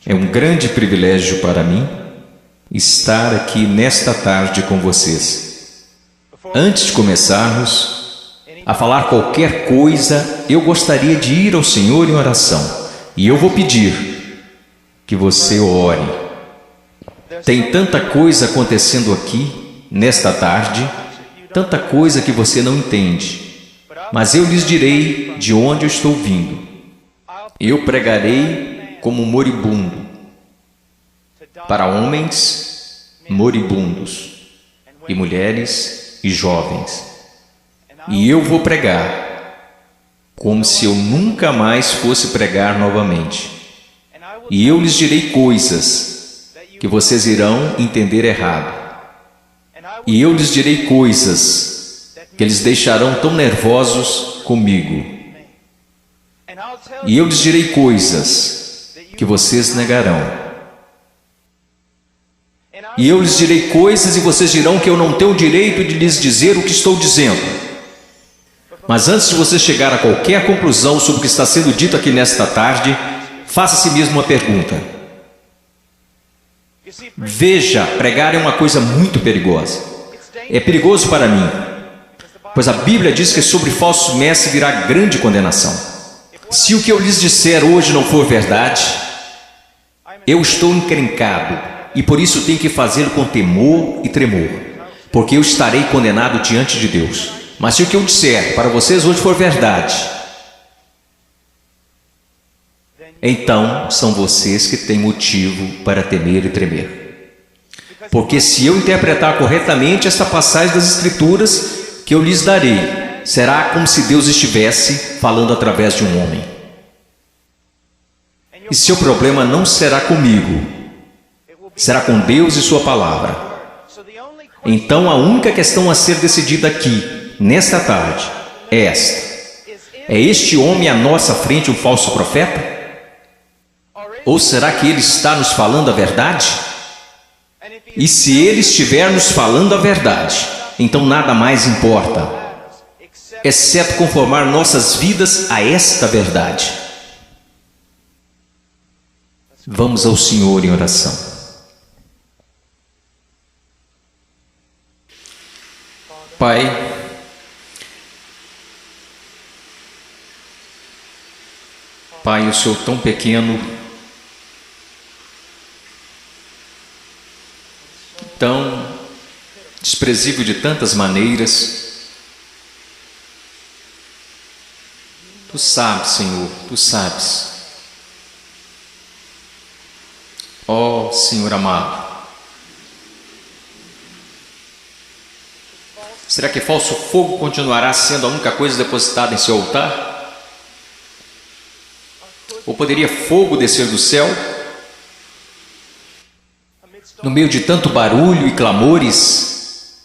É um grande privilégio para mim estar aqui nesta tarde com vocês. Antes de começarmos a falar qualquer coisa, eu gostaria de ir ao Senhor em oração. E eu vou pedir que você ore. Tem tanta coisa acontecendo aqui, nesta tarde, tanta coisa que você não entende. Mas eu lhes direi de onde eu estou vindo. Eu pregarei como moribundo, para homens moribundos, e mulheres e jovens. E eu vou pregar como se eu nunca mais fosse pregar novamente. E eu lhes direi coisas que vocês irão entender errado. E eu lhes direi coisas que eles deixarão tão nervosos comigo. E eu lhes direi coisas que vocês negarão. E eu lhes direi coisas e vocês dirão que eu não tenho o direito de lhes dizer o que estou dizendo. Mas antes de você chegar a qualquer conclusão sobre o que está sendo dito aqui nesta tarde, faça a si mesmo uma pergunta. Veja, pregar é uma coisa muito perigosa. É perigoso para mim, pois a Bíblia diz que sobre falsos mestres virá grande condenação. Se o que eu lhes disser hoje não for verdade, eu estou encrencado e por isso tenho que fazê-lo com temor e tremor, porque eu estarei condenado diante de Deus. Mas se o que eu disser para vocês hoje for verdade, então são vocês que têm motivo para temer e tremer. Porque se eu interpretar corretamente esta passagem das Escrituras que eu lhes darei, será como se Deus estivesse falando através de um homem. E seu problema não será comigo, será com Deus e sua palavra. Então a única questão a ser decidida aqui, nesta tarde, é esta: é este homem à nossa frente um falso profeta? Ou será que ele está nos falando a verdade? E se ele estiver nos falando a verdade, então nada mais importa, exceto conformar nossas vidas a esta verdade. Vamos ao Senhor em oração. Pai, Pai, eu sou tão pequeno, tão desprezível de tantas maneiras. Tu sabes, Senhor, Tu sabes. Ó Senhor amado, será que falso fogo continuará sendo a única coisa depositada em seu altar? Ou poderia fogo descer do céu? No meio de tanto barulho e clamores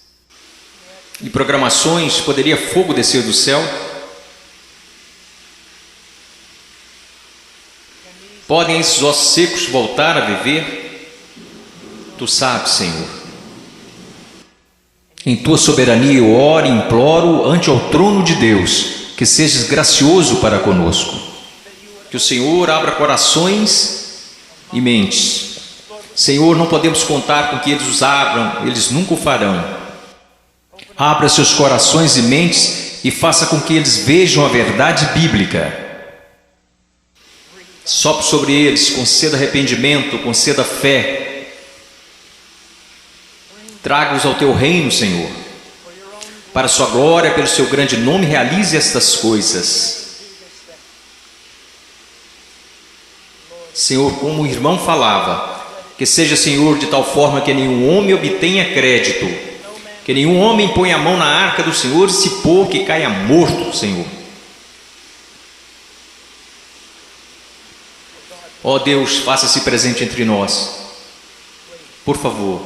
e programações, poderia fogo descer do céu? Podem esses ossos secos voltar a viver? Tu sabes, Senhor. Em Tua soberania eu oro e imploro ante ao trono de Deus, que sejas gracioso para conosco. Que o Senhor abra corações e mentes. Senhor, não podemos contar com que eles os abram, eles nunca o farão. Abra seus corações e mentes e faça com que eles vejam a verdade bíblica. Sopre sobre eles, conceda arrependimento, conceda fé. Traga-os ao Teu reino, Senhor. Para a Sua glória, pelo Seu grande nome, realize estas coisas. Senhor, como o irmão falava, que seja, Senhor, de tal forma que nenhum homem obtenha crédito, que nenhum homem ponha a mão na arca do Senhor e se pôr que caia morto, Senhor. Ó Deus, faça-se presente entre nós, por favor,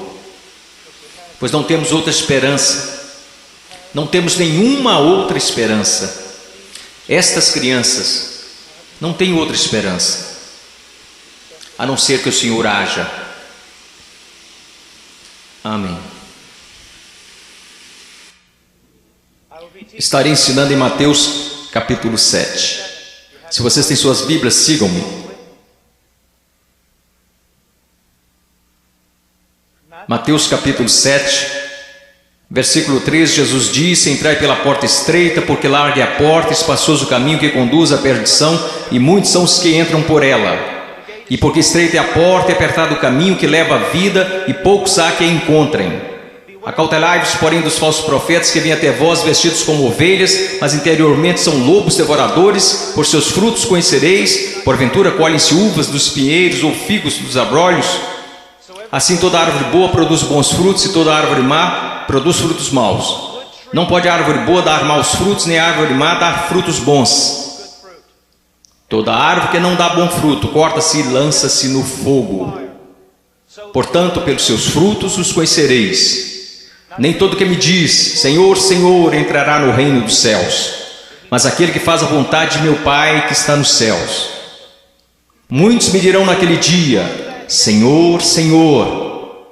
pois não temos outra esperança, não temos nenhuma outra esperança. Estas crianças não têm outra esperança, a não ser que o Senhor haja. Amém. Estarei ensinando em Mateus capítulo 7. Se vocês têm suas Bíblias, sigam-me. Mateus capítulo 7, versículo 3, Jesus disse: entrai pela porta estreita, porque larga é a porta, espaçoso o caminho que conduz à perdição, e muitos são os que entram por ela. E porque estreita é a porta e apertado o caminho que leva à vida, e poucos há que a encontrem. Acautelai-vos, porém, dos falsos profetas que vêm até vós vestidos como ovelhas, mas interiormente são lobos devoradores. Por seus frutos conhecereis. Porventura colhem-se uvas dos pinheiros ou figos dos abrolhos? Assim toda árvore boa produz bons frutos, e toda árvore má produz frutos maus. Não pode a árvore boa dar maus frutos, nem a árvore má dar frutos bons. Toda árvore que não dá bom fruto corta-se e lança-se no fogo. Portanto, pelos seus frutos os conhecereis. Nem todo que me diz, Senhor, Senhor, entrará no reino dos céus, mas aquele que faz a vontade de meu Pai que está nos céus. Muitos me dirão naquele dia: Senhor, Senhor,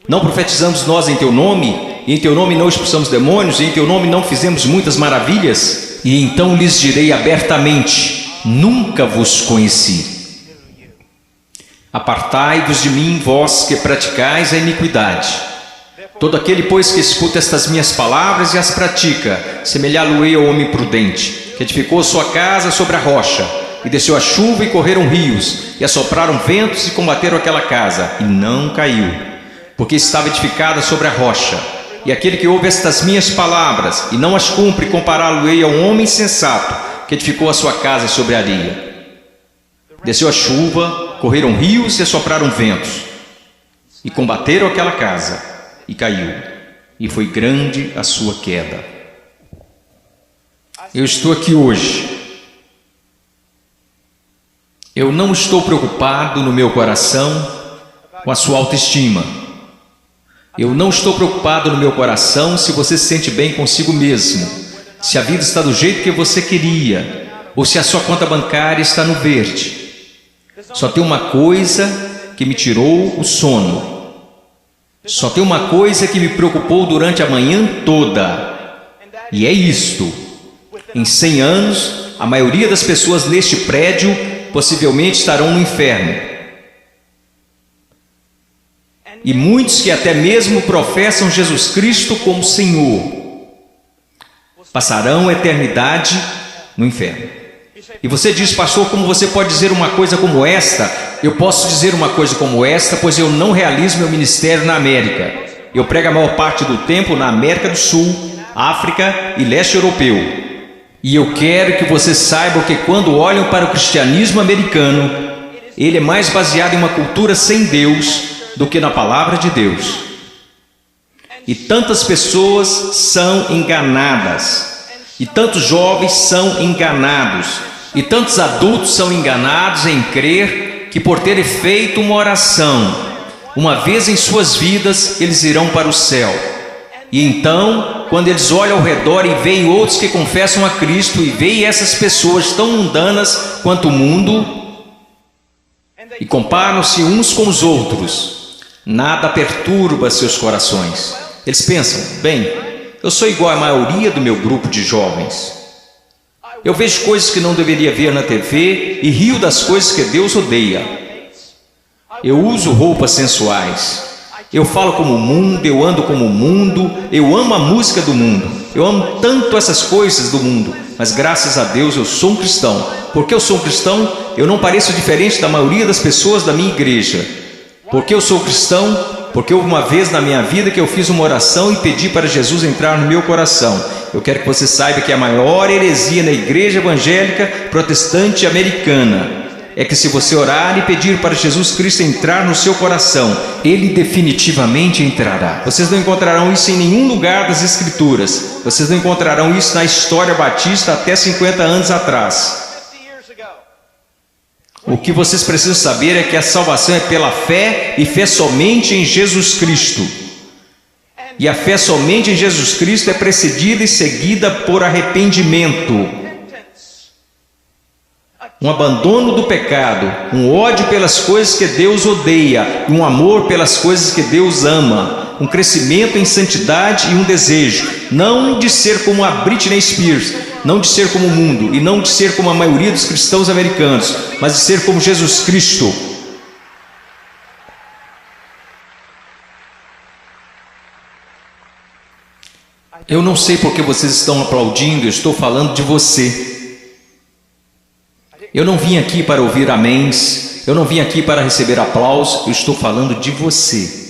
não profetizamos nós em teu nome, e em teu nome não expulsamos demônios, e em teu nome não fizemos muitas maravilhas? E então lhes direi abertamente: nunca vos conheci. Apartai-vos de mim, vós que praticais a iniquidade. Todo aquele, pois, que escuta estas minhas palavras e as pratica, semelhá-lo-ei ao homem prudente, que edificou sua casa sobre a rocha, e desceu a chuva e correram rios, e assopraram ventos e combateram aquela casa, e não caiu, porque estava edificada sobre a rocha. E aquele que ouve estas minhas palavras e não as cumpre, compará-lo-ei a um homem sensato, que edificou a sua casa sobre a areia. Desceu a chuva, correram rios e assopraram ventos, e combateram aquela casa, e caiu, e foi grande a sua queda. Eu estou aqui hoje. Eu não estou preocupado no meu coração com a sua autoestima. Eu não estou preocupado no meu coração se você se sente bem consigo mesmo, se a vida está do jeito que você queria, ou se a sua conta bancária está no verde. Só tem uma coisa que me tirou o sono. Só tem uma coisa que me preocupou durante a manhã toda, e é isto: em 100 anos, a maioria das pessoas neste prédio possivelmente estarão no inferno. E muitos que até mesmo professam Jesus Cristo como Senhor, passarão a eternidade no inferno. E você diz: pastor, como você pode dizer uma coisa como esta? Eu posso dizer uma coisa como esta, pois eu não realizo meu ministério na América. Eu prego a maior parte do tempo na América do Sul, África e leste europeu. E eu quero que você saiba que quando olham para o cristianismo americano, ele é mais baseado em uma cultura sem Deus do que na palavra de Deus. E tantas pessoas são enganadas, e tantos jovens são enganados, e tantos adultos são enganados em crer que por terem feito uma oração uma vez em suas vidas, eles irão para o céu. E então, quando eles olham ao redor e veem outros que confessam a Cristo, e veem essas pessoas tão mundanas quanto o mundo, e comparam-se uns com os outros, nada perturba seus corações. Eles pensam: bem, eu sou igual à maioria do meu grupo de jovens. Eu vejo coisas que não deveria ver na TV e rio das coisas que Deus odeia. Eu uso roupas sensuais. Eu falo como o mundo, eu ando como o mundo, eu amo a música do mundo. Eu amo tanto essas coisas do mundo, mas graças a Deus eu sou um cristão. Porque eu sou um cristão, eu não pareço diferente da maioria das pessoas da minha igreja. Porque eu sou cristão, porque houve uma vez na minha vida que eu fiz uma oração e pedi para Jesus entrar no meu coração. Eu quero que você saiba que a maior heresia na igreja evangélica protestante americana é que se você orar e pedir para Jesus Cristo entrar no seu coração, Ele definitivamente entrará. Vocês não encontrarão isso em nenhum lugar das Escrituras. Vocês não encontrarão isso na história batista até 50 anos atrás. O que vocês precisam saber é que a salvação é pela fé, e fé somente em Jesus Cristo. E a fé somente em Jesus Cristo é precedida e seguida por arrependimento, um abandono do pecado, um ódio pelas coisas que Deus odeia e um amor pelas coisas que Deus ama, um crescimento em santidade e um desejo, não de ser como a Britney Spears, não de ser como o mundo e não de ser como a maioria dos cristãos americanos, mas de ser como Jesus Cristo. Eu não sei porque vocês estão aplaudindo, eu estou falando de você. Eu não vim aqui para ouvir améns, eu não vim aqui para receber aplausos, eu estou falando de você.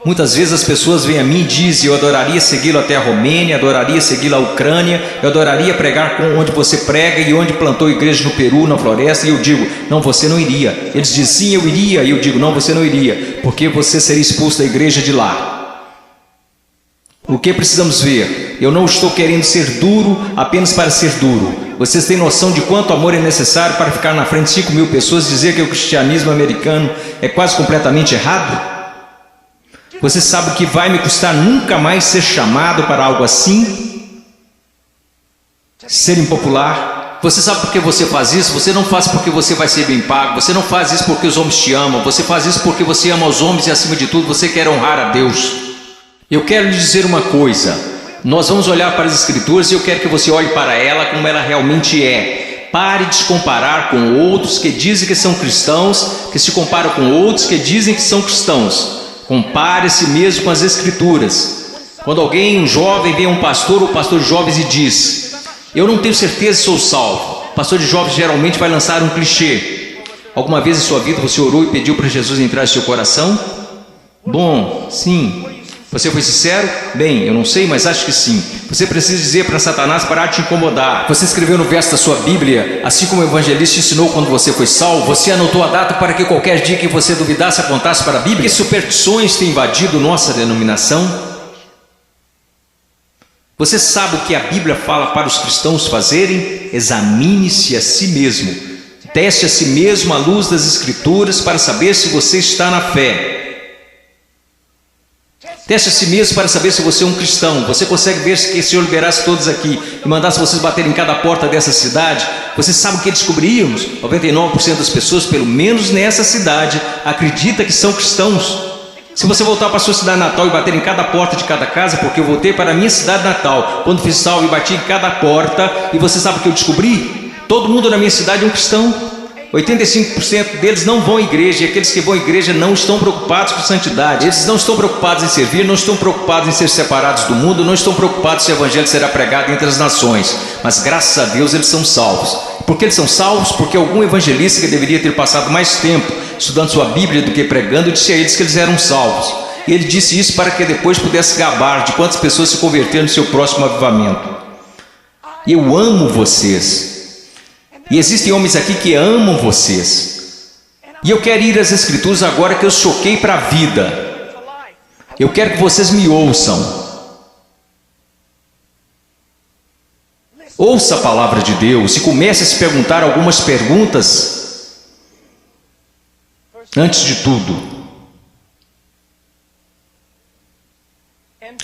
Muitas vezes as pessoas vêm a mim e dizem: eu adoraria segui-lo até a Romênia, adoraria segui-lo à Ucrânia, eu adoraria pregar onde você prega e onde plantou igreja no Peru, na floresta. E eu digo: não, você não iria. Eles dizem: sim, eu iria. E eu digo: não, você não iria, porque você seria expulso da igreja de lá. O que precisamos ver? Eu não estou querendo ser duro apenas para ser duro. Vocês têm noção de quanto amor é necessário para ficar na frente de 5.000 pessoas e dizer que o cristianismo americano é quase completamente errado? Você sabe o que vai me custar nunca mais ser chamado para algo assim? Ser impopular? Você sabe por que você faz isso? Você não faz porque você vai ser bem pago. Você não faz isso porque os homens te amam. Você faz isso porque você ama os homens e, acima de tudo, você quer honrar a Deus. Eu quero lhe dizer uma coisa. Nós vamos olhar para as Escrituras e eu quero que você olhe para ela como ela realmente é. Pare de se comparar com outros que dizem que são cristãos, que se comparam com outros que dizem que são cristãos. Compare a si mesmo com as Escrituras. Quando alguém, um jovem, vem a um pastor ou pastor de jovens e diz: eu não tenho certeza se sou salvo. O pastor de jovens geralmente vai lançar um clichê. Alguma vez em sua vida você orou e pediu para Jesus entrar em seu coração? Bom, sim. Você foi sincero? Bem, eu não sei, mas acho que sim. Você precisa dizer para Satanás parar de te incomodar. Você escreveu no verso da sua Bíblia, assim como o evangelista ensinou quando você foi salvo. Você anotou a data para que qualquer dia que você duvidasse apontasse para a Bíblia. Que superstições têm invadido nossa denominação? Você sabe o que a Bíblia fala para os cristãos fazerem? Examine-se a si mesmo. Teste a si mesmo à luz das Escrituras para saber se você está na fé. Teste a si mesmo para saber se você é um cristão. Você consegue ver que se o Senhor liberasse todos aqui e mandasse vocês baterem em cada porta dessa cidade, você sabe o que descobriríamos? 99% das pessoas, pelo menos nessa cidade, acredita que são cristãos. Se você voltar para a sua cidade natal e bater em cada porta de cada casa, porque eu voltei para a minha cidade natal, quando fiz salvo e bati em cada porta, e você sabe o que eu descobri? Todo mundo na minha cidade é um cristão. 85% deles não vão à igreja, e aqueles que vão à igreja não estão preocupados com santidade. Eles não estão preocupados em servir, não estão preocupados em ser separados do mundo, não estão preocupados se o evangelho será pregado entre as nações. Mas graças a Deus eles são salvos. Por que eles são salvos? Porque algum evangelista que deveria ter passado mais tempo estudando sua Bíblia do que pregando, disse a eles que eles eram salvos. E ele disse isso para que depois pudesse gabar de quantas pessoas se converteram no seu próximo avivamento. E eu amo vocês. E existem homens aqui que amam vocês. E eu quero ir às Escrituras agora que eu choquei para a vida. Eu quero que vocês me ouçam. Ouça a palavra de Deus e comece a se perguntar algumas perguntas. Antes de tudo,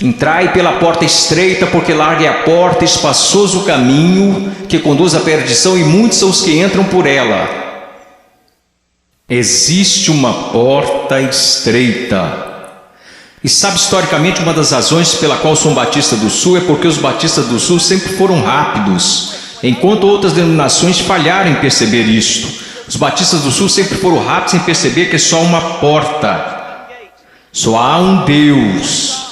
entrai pela porta estreita, porque larga é a porta, espaçoso o caminho que conduz à perdição, e muitos são os que entram por ela. Existe uma porta estreita. E sabe, historicamente, uma das razões pela qual sou um Batista do Sul é porque os Batistas do Sul sempre foram rápidos, enquanto outras denominações falharam em perceber isto. Os Batistas do Sul sempre foram rápidos em perceber que é só uma porta. Só há um Deus.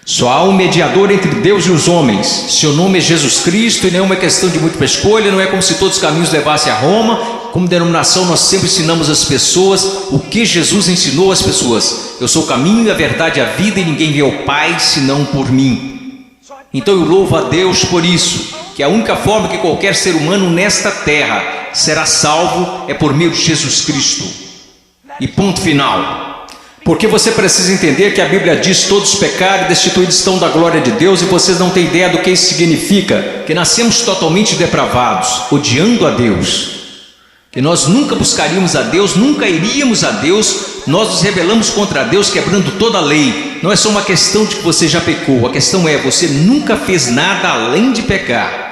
Só há um mediador entre Deus e os homens. Seu nome é Jesus Cristo, e não é uma questão de múltipla escolha. Não é como se todos os caminhos levassem a Roma. Como denominação, nós sempre ensinamos às pessoas o que Jesus ensinou às pessoas. Eu sou o caminho, a verdade e a vida, e ninguém vê ao Pai senão por mim. Então eu louvo a Deus por isso, que a única forma que qualquer ser humano nesta terra será salvo é por meio de Jesus Cristo. E ponto final. Porque você precisa entender que a Bíblia diz: todos pecaram e destituídos estão da glória de Deus, e vocês não têm ideia do que isso significa. Que nascemos totalmente depravados, odiando a Deus. Que nós nunca buscaríamos a Deus, nunca iríamos a Deus. Nós nos rebelamos contra Deus, quebrando toda a lei. Não é só uma questão de que você já pecou. A questão é: você nunca fez nada além de pecar.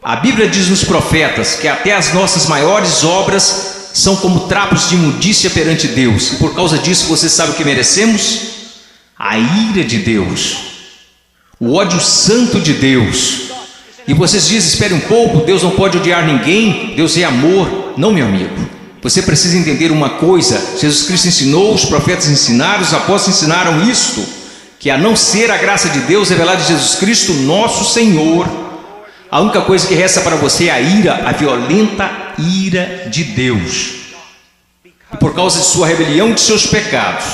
A Bíblia diz nos profetas que até as nossas maiores obras são como trapos de imundícia perante Deus. E por causa disso, você sabe o que merecemos? A ira de Deus, o ódio santo de Deus. E vocês dizem: espere um pouco, Deus não pode odiar ninguém, Deus é amor. Não, meu amigo, você precisa entender uma coisa: Jesus Cristo ensinou, os profetas ensinaram, os apóstolos ensinaram isto, que a não ser a graça de Deus revelada em Jesus Cristo, nosso Senhor, a única coisa que resta para você é a ira, a violenta ira de Deus. E por causa de sua rebelião e de seus pecados.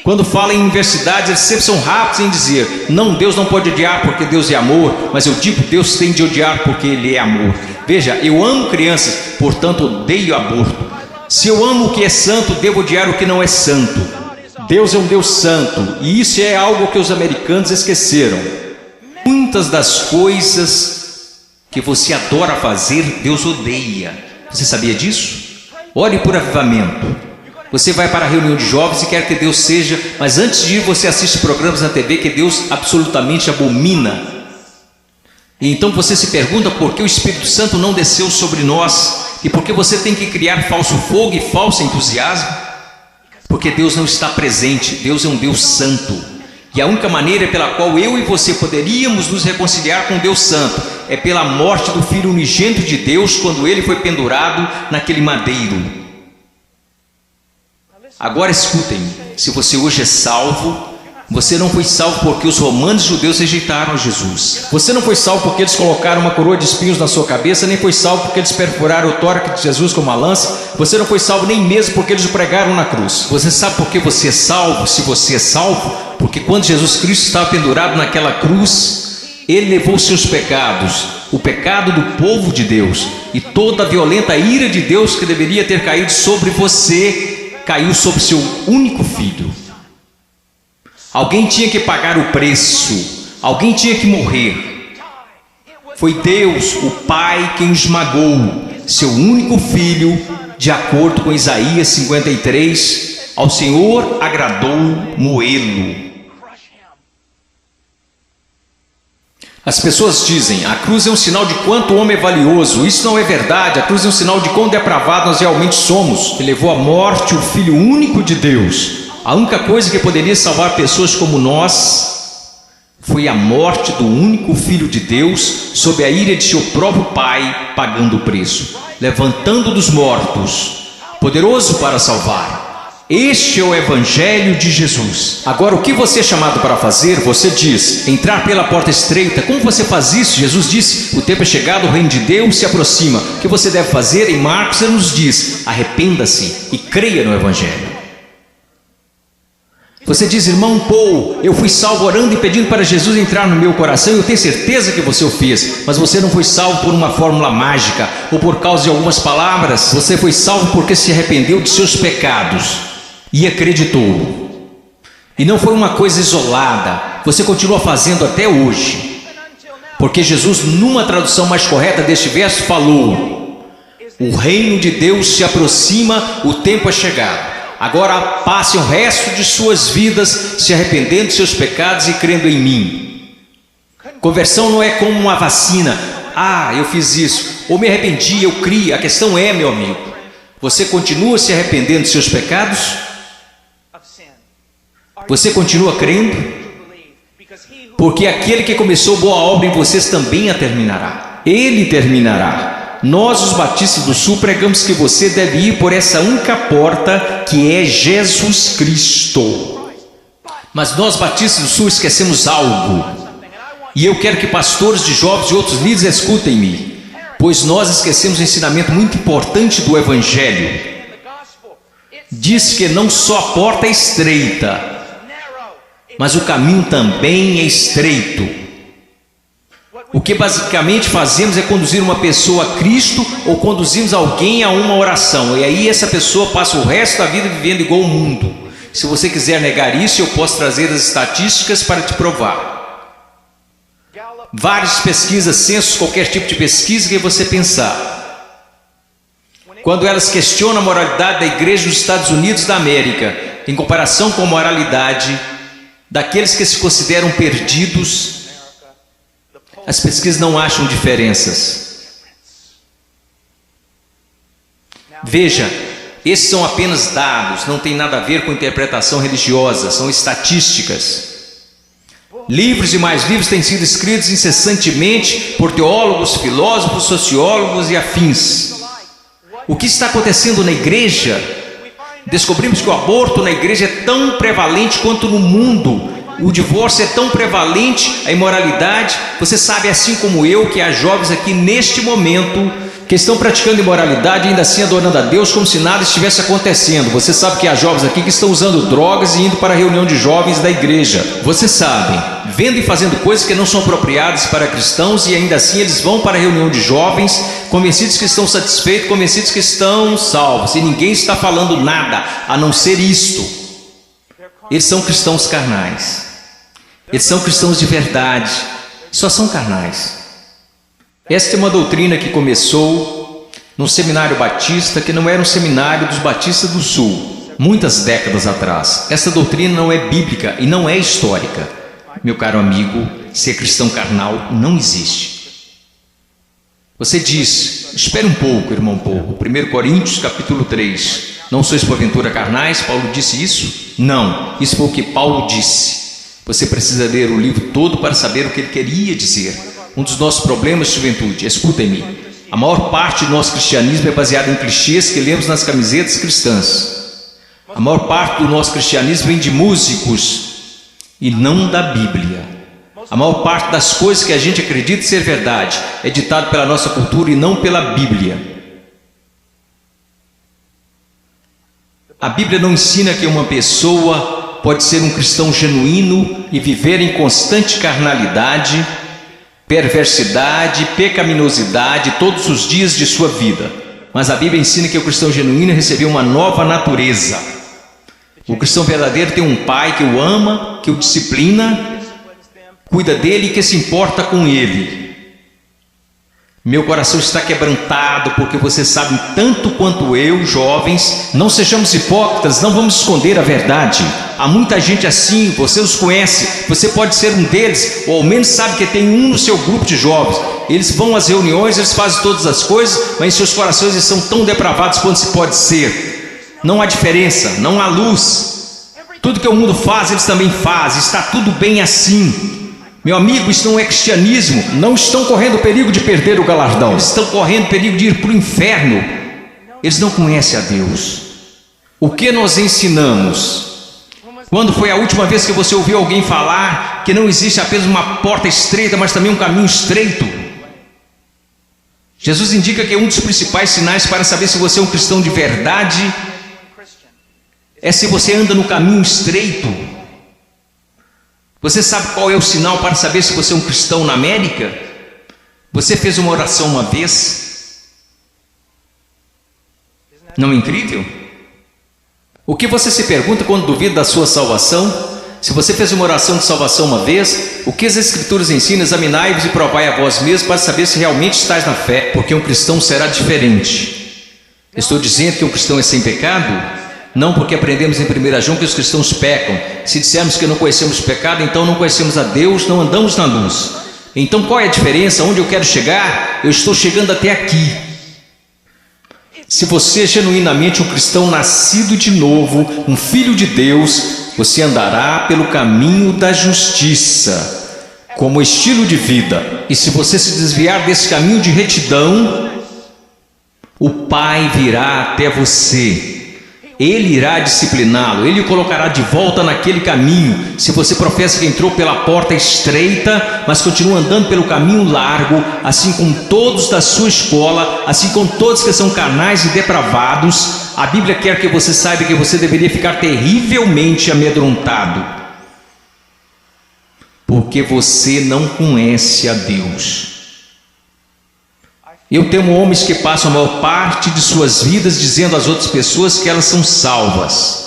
Quando fala em universidades, eles sempre são rápidos em dizer: não, Deus não pode odiar porque Deus é amor. Mas eu digo, Deus tem de odiar porque Ele é amor. Veja, eu amo crianças, portanto odeio aborto. Se eu amo o que é santo, devo odiar o que não é santo. Deus é um Deus santo, e isso é algo que os americanos esqueceram. Muitas das coisas que você adora fazer, Deus odeia. Você sabia disso? Ore por avivamento. Você vai para a reunião de jovens e quer que Deus seja, mas antes de ir você assiste programas na TV que Deus absolutamente abomina. E então você se pergunta por que o Espírito Santo não desceu sobre nós e por que você tem que criar falso fogo e falso entusiasmo. Porque Deus não está presente. Deus é um Deus santo, e a única maneira pela qual eu e você poderíamos nos reconciliar com Deus santo é pela morte do Filho unigênito de Deus, quando ele foi pendurado naquele madeiro. Agora escutem, se você hoje é salvo, você não foi salvo porque os romanos judeus rejeitaram Jesus. Você não foi salvo porque eles colocaram uma coroa de espinhos na sua cabeça, nem foi salvo porque eles perfuraram o tórax de Jesus com uma lança. Você não foi salvo nem mesmo porque eles o pregaram na cruz. Você sabe por que você é salvo? Se você é salvo, porque quando Jesus Cristo estava pendurado naquela cruz, Ele levou os seus pecados, o pecado do povo de Deus, e toda a violenta ira de Deus que deveria ter caído sobre você, caiu sobre seu único filho. Alguém tinha que pagar o preço, alguém tinha que morrer. Foi Deus, o Pai, quem esmagou seu único filho, de acordo com Isaías 53, ao Senhor agradou moê-lo. As pessoas dizem: a cruz é um sinal de quanto o homem é valioso. Isso não é verdade. A cruz é um sinal de quão depravado nós realmente somos. Que levou à morte o Filho único de Deus. A única coisa que poderia salvar pessoas como nós foi a morte do único Filho de Deus, sob a ira de seu próprio Pai, pagando o preço, levantando dos mortos, poderoso para salvar. Este é o Evangelho de Jesus. Agora, o que você é chamado para fazer? Você diz: entrar pela porta estreita. Como você faz isso? Jesus disse: o tempo é chegado, o reino de Deus se aproxima. O que você deve fazer? Em Marcos ele nos diz: arrependa-se e creia no Evangelho. Você diz: irmão Paul, eu fui salvo orando e pedindo para Jesus entrar no meu coração. Eu tenho certeza que você o fez, mas você não foi salvo por uma fórmula mágica ou por causa de algumas palavras. Você foi salvo porque se arrependeu de seus pecados e acreditou. E não foi uma coisa isolada, você continua fazendo até hoje. Porque Jesus, numa tradução mais correta deste verso, falou: o reino de Deus se aproxima, o tempo é chegado. Agora passem o resto de suas vidas se arrependendo de seus pecados e crendo em mim. Conversão não é como uma vacina. Ah, eu fiz isso, ou me arrependi, eu criei. A questão é, meu amigo, você continua se arrependendo de seus pecados? Você continua crendo? Porque aquele que começou boa obra em vocês também a terminará. Ele terminará. Nós, os batistas do Sul, pregamos que você deve ir por essa única porta, que é Jesus Cristo. Mas nós, batistas do Sul, esquecemos algo. E eu quero que pastores de jovens e outros líderes escutem-me, pois nós esquecemos um ensinamento muito importante do Evangelho. Diz que não só a porta é estreita, mas o caminho também é estreito. O que basicamente fazemos é conduzir uma pessoa a Cristo ou conduzimos alguém a uma oração. E aí essa pessoa passa o resto da vida vivendo igual o mundo. Se você quiser negar isso, eu posso trazer as estatísticas para te provar. Várias pesquisas, censos, qualquer tipo de pesquisa que você pensar. Quando elas questionam a moralidade da igreja nos Estados Unidos da América, em comparação com a moralidade daqueles que se consideram perdidos, as pesquisas não acham diferenças. Veja, esses são apenas dados, não tem nada a ver com interpretação religiosa, são estatísticas. Livros e mais livros têm sido escritos incessantemente por teólogos, filósofos, sociólogos e afins. O que está acontecendo na igreja? Descobrimos que o aborto na igreja é tão prevalente quanto no mundo. o divórcio é tão prevalente, a imoralidade. Você sabe, assim como eu, que há jovens aqui neste momento que estão praticando imoralidade e ainda assim adorando a Deus como se nada estivesse acontecendo. Você sabe que há jovens aqui que estão usando drogas e indo para a reunião de jovens da igreja. Você sabe, vendo e fazendo coisas que não são apropriadas para cristãos, e ainda assim eles vão para a reunião de jovens, convencidos que estão satisfeitos, convencidos que estão salvos, e ninguém está falando nada a não ser isto. Eles são cristãos carnais, eles são cristãos de verdade, só são carnais. Esta é uma doutrina que começou num seminário batista, que não era um seminário dos batistas do sul, muitas décadas atrás. Essa doutrina não é bíblica e não é histórica. Meu caro amigo, ser cristão carnal não existe. Você diz, espere um pouco, irmão, 1 Coríntios capítulo 3, não sois porventura carnais? Paulo disse isso? Não, isso foi o que Paulo disse. Você precisa ler o livro todo para saber o que ele queria dizer. Um dos nossos problemas, juventude, escutem-me, a maior parte do nosso cristianismo é baseado em clichês que lemos nas camisetas cristãs. A maior parte do nosso cristianismo vem de músicos e não da Bíblia. A maior parte das coisas que a gente acredita ser verdade é ditado pela nossa cultura e não pela Bíblia. A Bíblia não ensina que uma pessoa pode ser um cristão genuíno e viver em constante carnalidade, perversidade, pecaminosidade todos os dias de sua vida. Mas a Bíblia ensina que o cristão genuíno recebeu uma nova natureza. O cristão verdadeiro tem um pai que o ama, que o disciplina, cuida dele e que se importa com ele. Meu coração está quebrantado porque você sabe tanto quanto eu, jovens. Não sejamos hipócritas, não vamos esconder a verdade. Há muita gente assim, você os conhece, você pode ser um deles, ou ao menos sabe que tem um no seu grupo de jovens. Eles vão às reuniões, eles fazem todas as coisas, mas em seus corações eles são tão depravados quanto se pode ser. Não há diferença, não há luz. Tudo que o mundo faz, eles também fazem, está tudo bem assim. Meu amigo, isso não é cristianismo. Não estão correndo o perigo de perder o galardão, eles estão correndo o perigo de ir para o inferno. Eles não conhecem a Deus. O que nós ensinamos? Quando foi a última vez que você ouviu alguém falar que não existe apenas uma porta estreita, mas também um caminho estreito? Jesus indica que um dos principais sinais para saber se você é um cristão de verdade é se você anda no caminho estreito. Você sabe qual é o sinal para saber se você é um cristão na América? Você fez uma oração uma vez? Não é incrível? O que você se pergunta quando duvida da sua salvação? Se você fez uma oração de salvação uma vez, o que as Escrituras ensinam? Examinai-vos e provai a vós mesmos para saber se realmente estáis na fé, porque um cristão será diferente. Estou dizendo que um cristão é sem pecado? Não, porque aprendemos em 1 João que os cristãos pecam. Se dissermos que não conhecemos o pecado, então não conhecemos a Deus, não andamos na luz. Então qual é a diferença? Onde eu quero chegar? Eu estou chegando até aqui. Se você é genuinamente um cristão nascido de novo, um filho de Deus, você andará pelo caminho da justiça, como estilo de vida. E se você se desviar desse caminho de retidão, o Pai virá até você. Ele irá discipliná-lo, ele o colocará de volta naquele caminho. Se você professa que entrou pela porta estreita, mas continua andando pelo caminho largo, assim como todos da sua escola, assim como todos que são carnais e depravados, a Bíblia quer que você saiba que você deveria ficar terrivelmente amedrontado, porque você não conhece a Deus. Eu temo homens que passam a maior parte de suas vidas dizendo às outras pessoas que elas são salvas.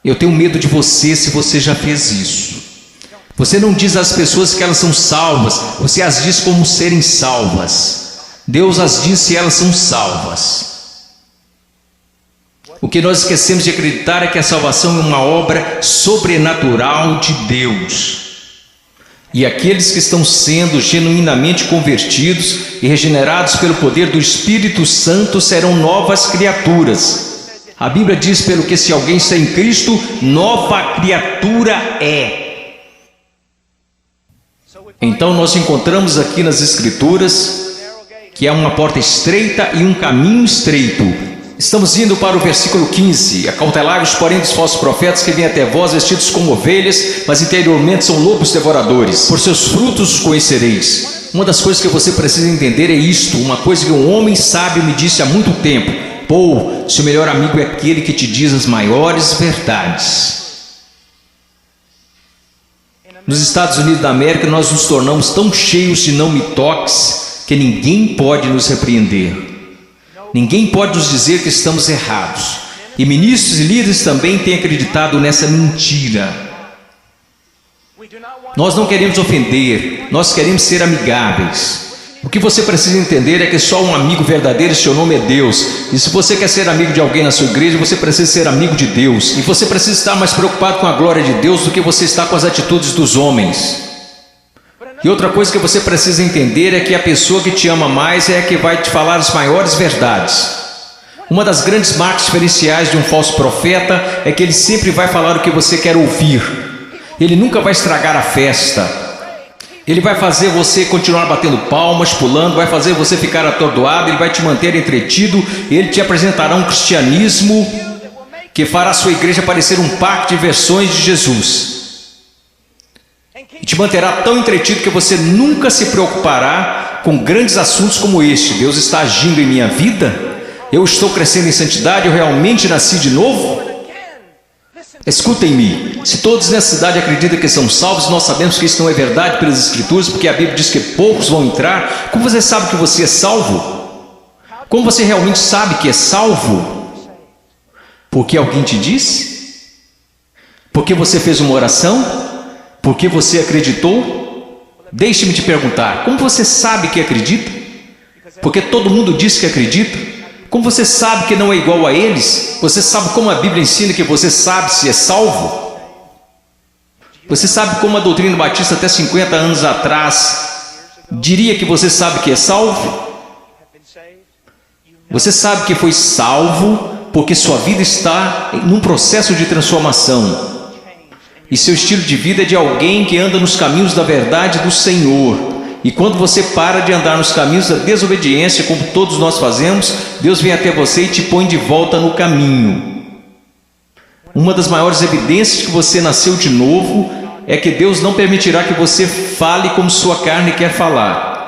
Eu tenho medo de você se você já fez isso. Você não diz às pessoas que elas são salvas, você as diz como serem salvas. Deus as diz se elas são salvas. O que nós esquecemos de acreditar é que a salvação é uma obra sobrenatural de Deus. E aqueles que estão sendo genuinamente convertidos e regenerados pelo poder do Espírito Santo serão novas criaturas. A Bíblia diz, pelo que se alguém está em Cristo, nova criatura é. Então nós encontramos aqui nas Escrituras que há uma porta estreita e um caminho estreito. Estamos indo para o versículo 15. Acautelai-vos, porém, dos falsos profetas que vêm até vós vestidos como ovelhas, mas interiormente são lobos devoradores. Por seus frutos os conhecereis. Uma das coisas que você precisa entender é isto, uma coisa que um homem sábio me disse há muito tempo: Paul, seu melhor amigo é aquele que te diz as maiores verdades. Nos Estados Unidos da América, nós nos tornamos tão cheios de não me toques que ninguém pode nos repreender. Ninguém pode nos dizer que estamos errados. E ministros e líderes também têm acreditado nessa mentira. Nós não queremos ofender, nós queremos ser amigáveis. O que você precisa entender é que só um amigo verdadeiro, seu nome é Deus. E se você quer ser amigo de alguém na sua igreja, você precisa ser amigo de Deus. E você precisa estar mais preocupado com a glória de Deus do que você está com as atitudes dos homens. E outra coisa que você precisa entender é que a pessoa que te ama mais é a que vai te falar as maiores verdades. Uma das grandes marcas diferenciais de um falso profeta é que ele sempre vai falar o que você quer ouvir. Ele nunca vai estragar a festa. Ele vai fazer você continuar batendo palmas, pulando, vai fazer você ficar atordoado, ele vai te manter entretido, ele te apresentará um cristianismo que fará a sua igreja parecer um parque de versões de Jesus. E te manterá tão entretido que você nunca se preocupará com grandes assuntos como este. Deus está agindo em minha vida? Eu estou crescendo em santidade? Eu realmente nasci de novo? Escutem-me, se todos nessa cidade acreditam que são salvos, nós sabemos que isso não é verdade pelas Escrituras, porque a Bíblia diz que poucos vão entrar. Como você sabe que você é salvo? Como você realmente sabe que é salvo? Porque alguém te disse? Porque você fez uma oração? Porque você acreditou? Deixe-me te perguntar, como você sabe que acredita? Porque todo mundo diz que acredita. Como você sabe que não é igual a eles? Você sabe como a Bíblia ensina que você sabe se é salvo? Você sabe como a doutrina batista até 50 anos atrás diria que você sabe que é salvo? Você sabe que foi salvo porque sua vida está num processo de transformação. E seu estilo de vida é de alguém que anda nos caminhos da verdade do Senhor. E quando você para de andar nos caminhos da desobediência, como todos nós fazemos, Deus vem até você e te põe de volta no caminho. Uma das maiores evidências que você nasceu de novo é que Deus não permitirá que você fale como sua carne quer falar.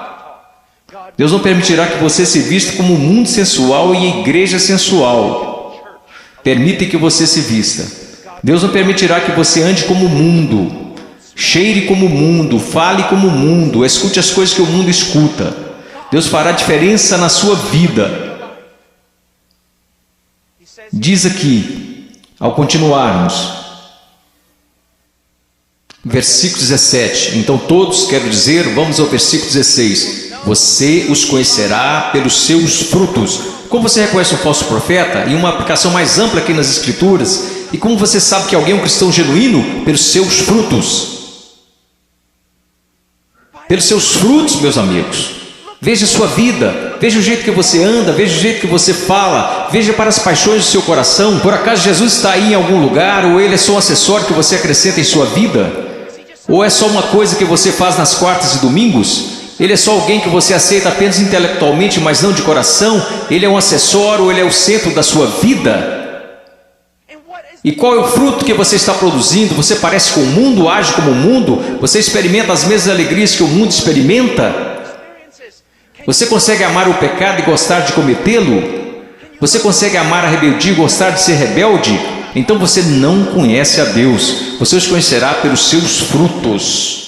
Deus não permitirá que você se vista como o mundo sensual e a igreja sensual. Permite que você se vista. Deus não permitirá que você ande como o mundo, cheire como o mundo, fale como o mundo, escute as coisas que o mundo escuta. Deus fará diferença na sua vida. Diz aqui, ao continuarmos, versículo 17. Então todos, quero dizer, vamos ao versículo 16. Você os conhecerá pelos seus frutos. Como você reconhece um falso profeta? E uma aplicação mais ampla aqui nas Escrituras. E como você sabe que alguém é um cristão genuíno? Pelos seus frutos. Pelos seus frutos, meus amigos. Veja a sua vida, veja o jeito que você anda, veja o jeito que você fala, veja para as paixões do seu coração. Por acaso Jesus está aí em algum lugar, ou ele é só um acessório que você acrescenta em sua vida? Ou é só uma coisa que você faz nas quartas e domingos? Ele é só alguém que você aceita apenas intelectualmente, mas não de coração? Ele é um acessório, ou ele é o centro da sua vida? E qual é o fruto que você está produzindo? Você parece com o mundo, age como o mundo? Você experimenta as mesmas alegrias que o mundo experimenta? Você consegue amar o pecado e gostar de cometê-lo? Você consegue amar a rebeldia e gostar de ser rebelde? Então você não conhece a Deus. Você os conhecerá pelos seus frutos.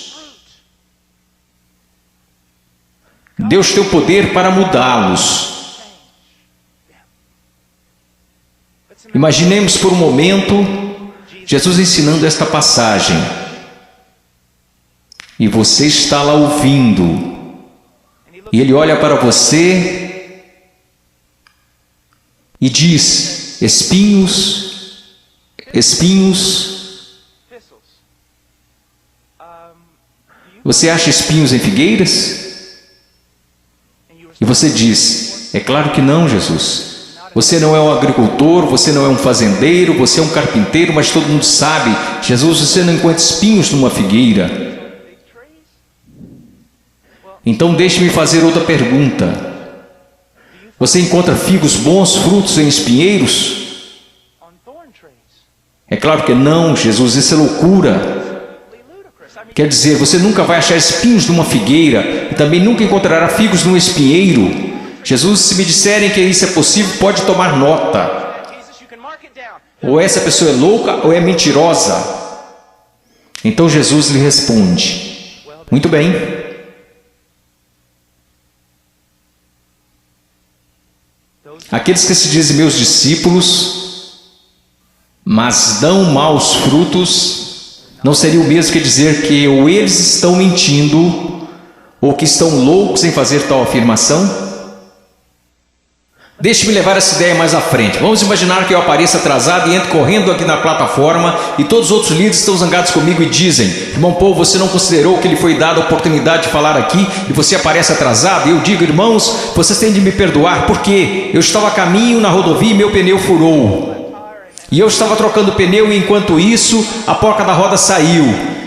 Deus tem o poder para mudá-los. Imaginemos por um momento Jesus ensinando esta passagem. E você está lá ouvindo. E ele olha para você e diz: espinhos, espinhos. Você acha espinhos em figueiras? E você diz: é claro que não, Jesus. Você não é um agricultor, você não é um fazendeiro, você é um carpinteiro, mas todo mundo sabe, Jesus, você não encontra espinhos numa figueira. Então deixe-me fazer outra pergunta. Você encontra figos bons, frutos em espinheiros? É claro que não, Jesus, isso é loucura. Quer dizer, você nunca vai achar espinhos numa figueira e também nunca encontrará figos num espinheiro. Jesus, se me disserem que isso é possível, pode tomar nota. Ou essa pessoa é louca ou é mentirosa. Então Jesus lhe responde: muito bem. Aqueles que se dizem meus discípulos, mas dão maus frutos, não seria o mesmo que dizer que ou eles estão mentindo, ou que estão loucos em fazer tal afirmação? Deixe-me levar essa ideia mais à frente. Vamos imaginar que eu apareça atrasado e entro correndo aqui na plataforma e todos os outros líderes estão zangados comigo e dizem: irmão Paul, você não considerou que lhe foi dada a oportunidade de falar aqui e você aparece atrasado? E eu digo: irmãos, vocês têm de me perdoar porque eu estava a caminho na rodovia e meu pneu furou. E eu estava trocando pneu e enquanto isso a porca da roda saiu.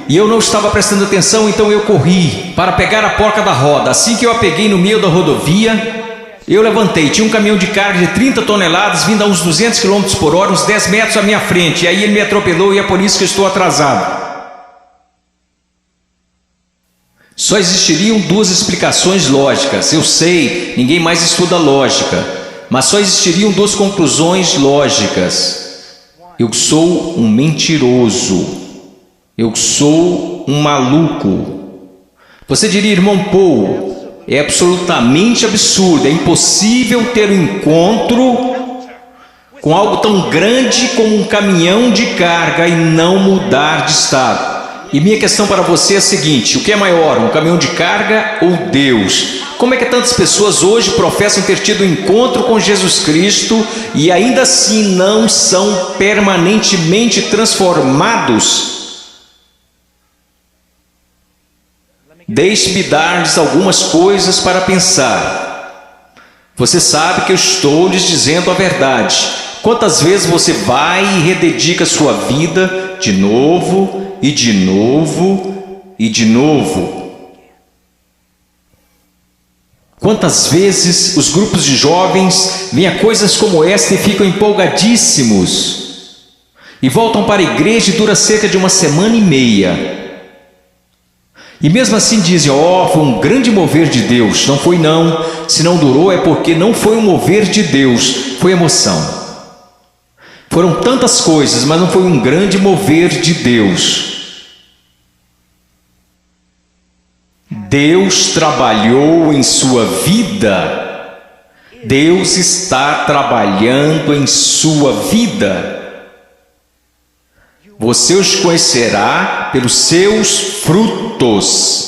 E eu não estava prestando atenção, então eu corri para pegar a porca da roda. Assim que eu a peguei no meio da rodovia, eu levantei, tinha um caminhão de carga de 30 toneladas vindo a uns 200 km por hora, uns 10 metros à minha frente. E aí ele me atropelou e é por isso que eu estou atrasado. Só existiriam duas explicações lógicas. Eu sei, ninguém mais estuda lógica. Mas só existiriam duas conclusões lógicas. Eu sou um mentiroso. Eu sou um maluco. Você diria: irmão Paul, é absolutamente absurdo, é impossível ter um encontro com algo tão grande como um caminhão de carga e não mudar de estado. E minha questão para você é a seguinte: o que é maior, um caminhão de carga ou Deus? Como é que tantas pessoas hoje professam ter tido um encontro com Jesus Cristo e ainda assim não são permanentemente transformados? Deixe-me dar-lhes algumas coisas para pensar. Você sabe que eu estou lhes dizendo a verdade. Quantas vezes você vai e rededica sua vida de novo e de novo e de novo? Quantas vezes os grupos de jovens veem a coisas como esta e ficam empolgadíssimos e voltam para a igreja e dura cerca de uma semana e meia. E mesmo assim dizem: ó, foi um grande mover de Deus. Não foi não. Se não durou é porque não foi um mover de Deus, foi emoção. Foram tantas coisas, mas não foi um grande mover de Deus. Deus trabalhou em sua vida. Deus está trabalhando em sua vida. Você os conhecerá pelos seus frutos.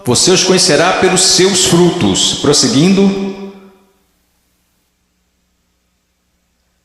Você os conhecerá pelos seus frutos. Prosseguindo.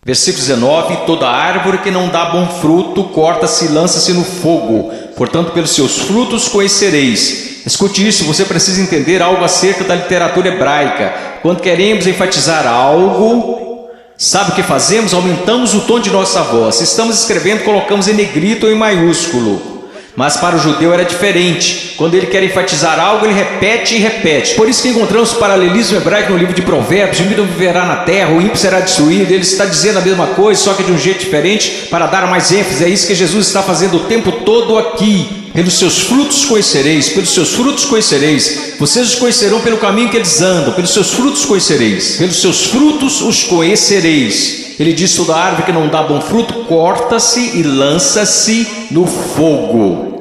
Versículo 19. Toda árvore que não dá bom fruto, corta-se e lança-se no fogo. Portanto, pelos seus frutos conhecereis. Escute isso, você precisa entender algo acerca da literatura hebraica. Quando queremos enfatizar algo, sabe o que fazemos? Aumentamos o tom de nossa voz. Se estamos escrevendo, colocamos em negrito ou em maiúsculo. Mas para o judeu era diferente. Quando ele quer enfatizar algo, ele repete e repete. Por isso que encontramos paralelismo hebraico no livro de Provérbios: o ímpio viverá na terra, o ímpio será destruído. Ele está dizendo a mesma coisa, só que de um jeito diferente, para dar mais ênfase. É isso que Jesus está fazendo o tempo todo aqui. Pelos seus frutos conhecereis, pelos seus frutos conhecereis. Vocês os conhecerão pelo caminho que eles andam, pelos seus frutos conhecereis. Pelos seus frutos os conhecereis. Ele diz: toda árvore que não dá bom fruto, corta-se e lança-se no fogo.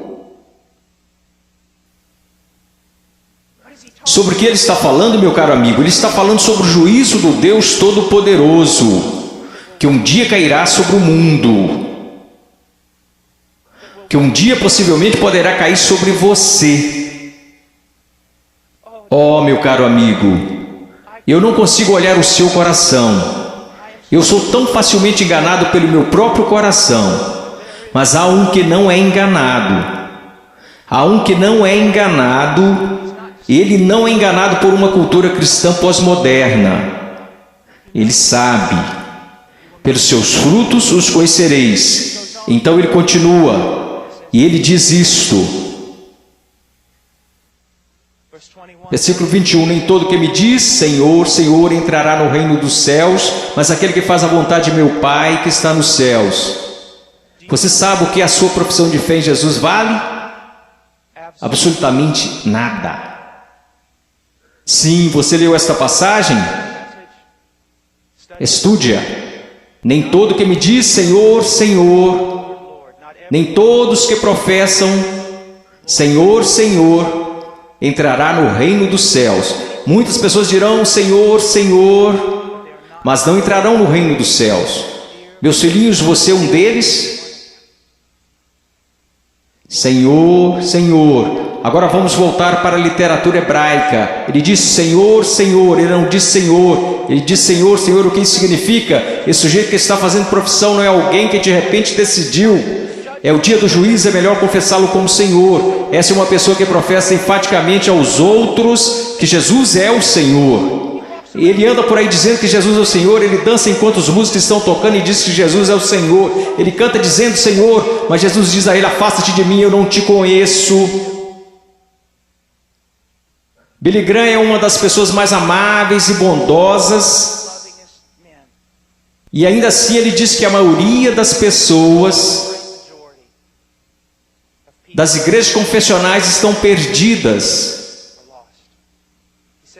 Sobre o que ele está falando, meu caro amigo? Ele está falando sobre o juízo do Deus Todo-Poderoso, que um dia cairá sobre o mundo, que um dia possivelmente poderá cair sobre você. Oh, meu caro amigo, eu não consigo olhar o seu coração. Eu sou tão facilmente enganado pelo meu próprio coração. Mas há um que não é enganado. Há um que não é enganado. Ele não é enganado por uma cultura cristã pós-moderna. Ele sabe. Pelos seus frutos os conhecereis. Então ele continua. E ele diz isto: Versículo 21, nem todo que me diz Senhor, Senhor entrará no reino dos céus, mas aquele que faz a vontade de meu Pai que está nos céus. Você sabe o que a sua profissão de fé em Jesus vale? Absolutamente nada. Sim, você leu esta passagem? Estude-a. Nem todo que me diz Senhor, Senhor, nem todos que professam Senhor, Senhor, entrará no reino dos céus. Muitas pessoas dirão Senhor, Senhor, mas não entrarão no reino dos céus. Meus filhinhos, você é um deles? Senhor, Senhor. Agora vamos voltar para a literatura hebraica. Ele diz Senhor, Senhor, ele não diz Senhor. Ele diz Senhor, Senhor, o que isso significa? Esse sujeito que está fazendo profissão não é alguém que de repente decidiu. É o dia do juízo, é melhor confessá-lo como Senhor. Essa é uma pessoa que professa enfaticamente aos outros que Jesus é o Senhor. Ele anda por aí dizendo que Jesus é o Senhor, ele dança enquanto os músicos estão tocando e diz que Jesus é o Senhor. Ele canta dizendo Senhor, mas Jesus diz a ele, afasta-te de mim, eu não te conheço. Billy Graham é uma das pessoas mais amáveis e bondosas, e ainda assim ele diz que a maioria das pessoas das igrejas confessionais estão perdidas.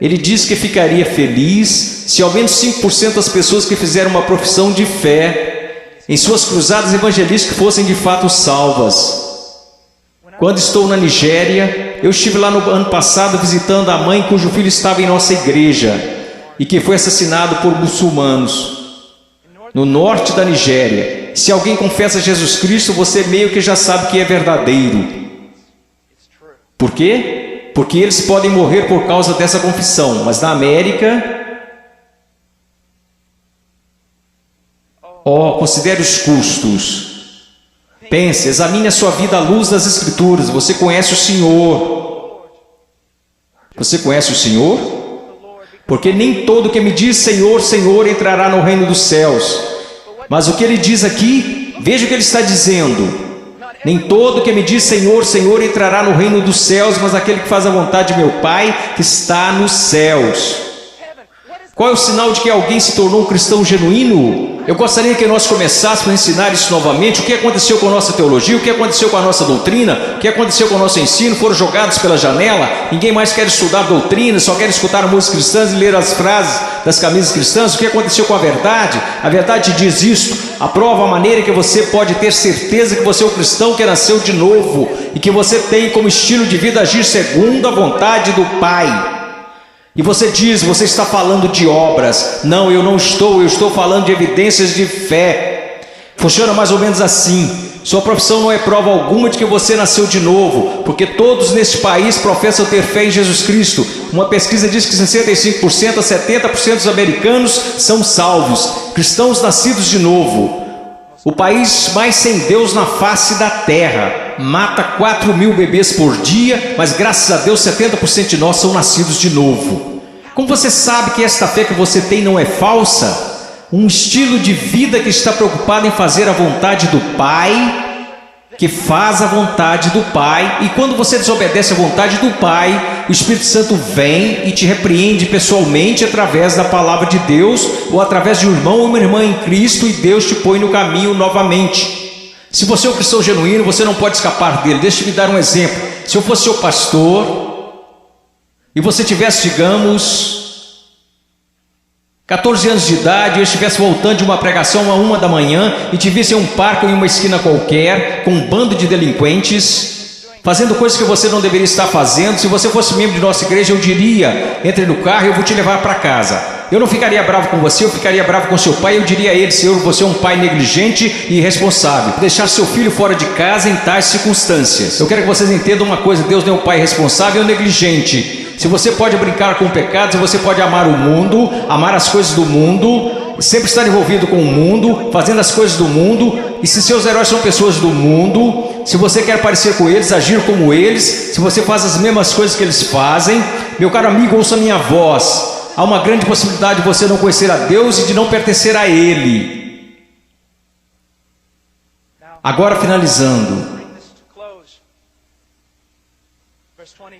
Ele diz que ficaria feliz se ao menos 5% das pessoas que fizeram uma profissão de fé em suas cruzadas evangelísticas fossem de fato salvas. Quando estou na Nigéria, eu estive lá no ano passado visitando a mãe cujo filho estava em nossa igreja e que foi assassinado por muçulmanos. No norte da Nigéria, se alguém confessa Jesus Cristo, você meio que já sabe que é verdadeiro. Por quê? Porque eles podem morrer por causa dessa confissão, mas na América, considere os custos. Pense, examine a sua vida à luz das Escrituras. Você conhece o Senhor? Você conhece o Senhor? Porque nem todo que me diz Senhor, Senhor entrará no reino dos céus. Mas o que ele diz aqui, veja o que ele está dizendo. Nem todo que me diz Senhor, Senhor entrará no reino dos céus, mas aquele que faz a vontade de meu Pai que está nos céus. Qual é o sinal de que alguém se tornou um cristão genuíno? Eu gostaria que nós começássemos a ensinar isso novamente. O que aconteceu com a nossa teologia? O que aconteceu com a nossa doutrina? O que aconteceu com o nosso ensino? Foram jogados pela janela? Ninguém mais quer estudar doutrina, só quer escutar músicas cristãs e ler as frases das camisas cristãs. O que aconteceu com a verdade? A verdade diz isto. Aprova a maneira que você pode ter certeza que você é um cristão que nasceu de novo e que você tem como estilo de vida agir segundo a vontade do Pai. E você diz, você está falando de obras. Não, eu estou falando de evidências de fé. Funciona mais ou menos assim. Sua profissão não é prova alguma de que você nasceu de novo, porque todos neste país professam ter fé em Jesus Cristo. Uma pesquisa diz que 65% a 70% dos americanos são salvos, cristãos nascidos de novo. O país mais sem Deus na face da terra mata 4.000 bebês por dia, mas graças a Deus 70% de nós são nascidos de novo. Como você sabe que esta fé que você tem não é falsa? Um estilo de vida que está preocupado em fazer a vontade do Pai, que faz a vontade do Pai, e quando você desobedece a vontade do Pai, o Espírito Santo vem e te repreende pessoalmente através da palavra de Deus, ou através de um irmão ou uma irmã em Cristo, e Deus te põe no caminho novamente. Se você é um cristão genuíno, você não pode escapar dele. Deixa-me dar um exemplo. Se eu fosse seu pastor, e você tivesse, digamos, 14 anos de idade, e eu estivesse voltando de uma pregação a 1 da manhã e te visse em um parque ou em uma esquina qualquer, com um bando de delinquentes, fazendo coisas que você não deveria estar fazendo, se você fosse membro de nossa igreja, eu diria, entre no carro e eu vou te levar para casa. Eu não ficaria bravo com você, eu ficaria bravo com seu pai, eu diria a ele, Senhor, você é um pai negligente e irresponsável. Deixar seu filho fora de casa em tais circunstâncias. Eu quero que vocês entendam uma coisa, Deus não é um pai irresponsável ou negligente. Se você pode brincar com o pecado, se você pode amar o mundo, amar as coisas do mundo, sempre estar envolvido com o mundo, fazendo as coisas do mundo, e se seus heróis são pessoas do mundo, se você quer parecer com eles, agir como eles, se você faz as mesmas coisas que eles fazem, meu caro amigo, ouça a minha voz, há uma grande possibilidade de você não conhecer a Deus e de não pertencer a Ele. Agora finalizando,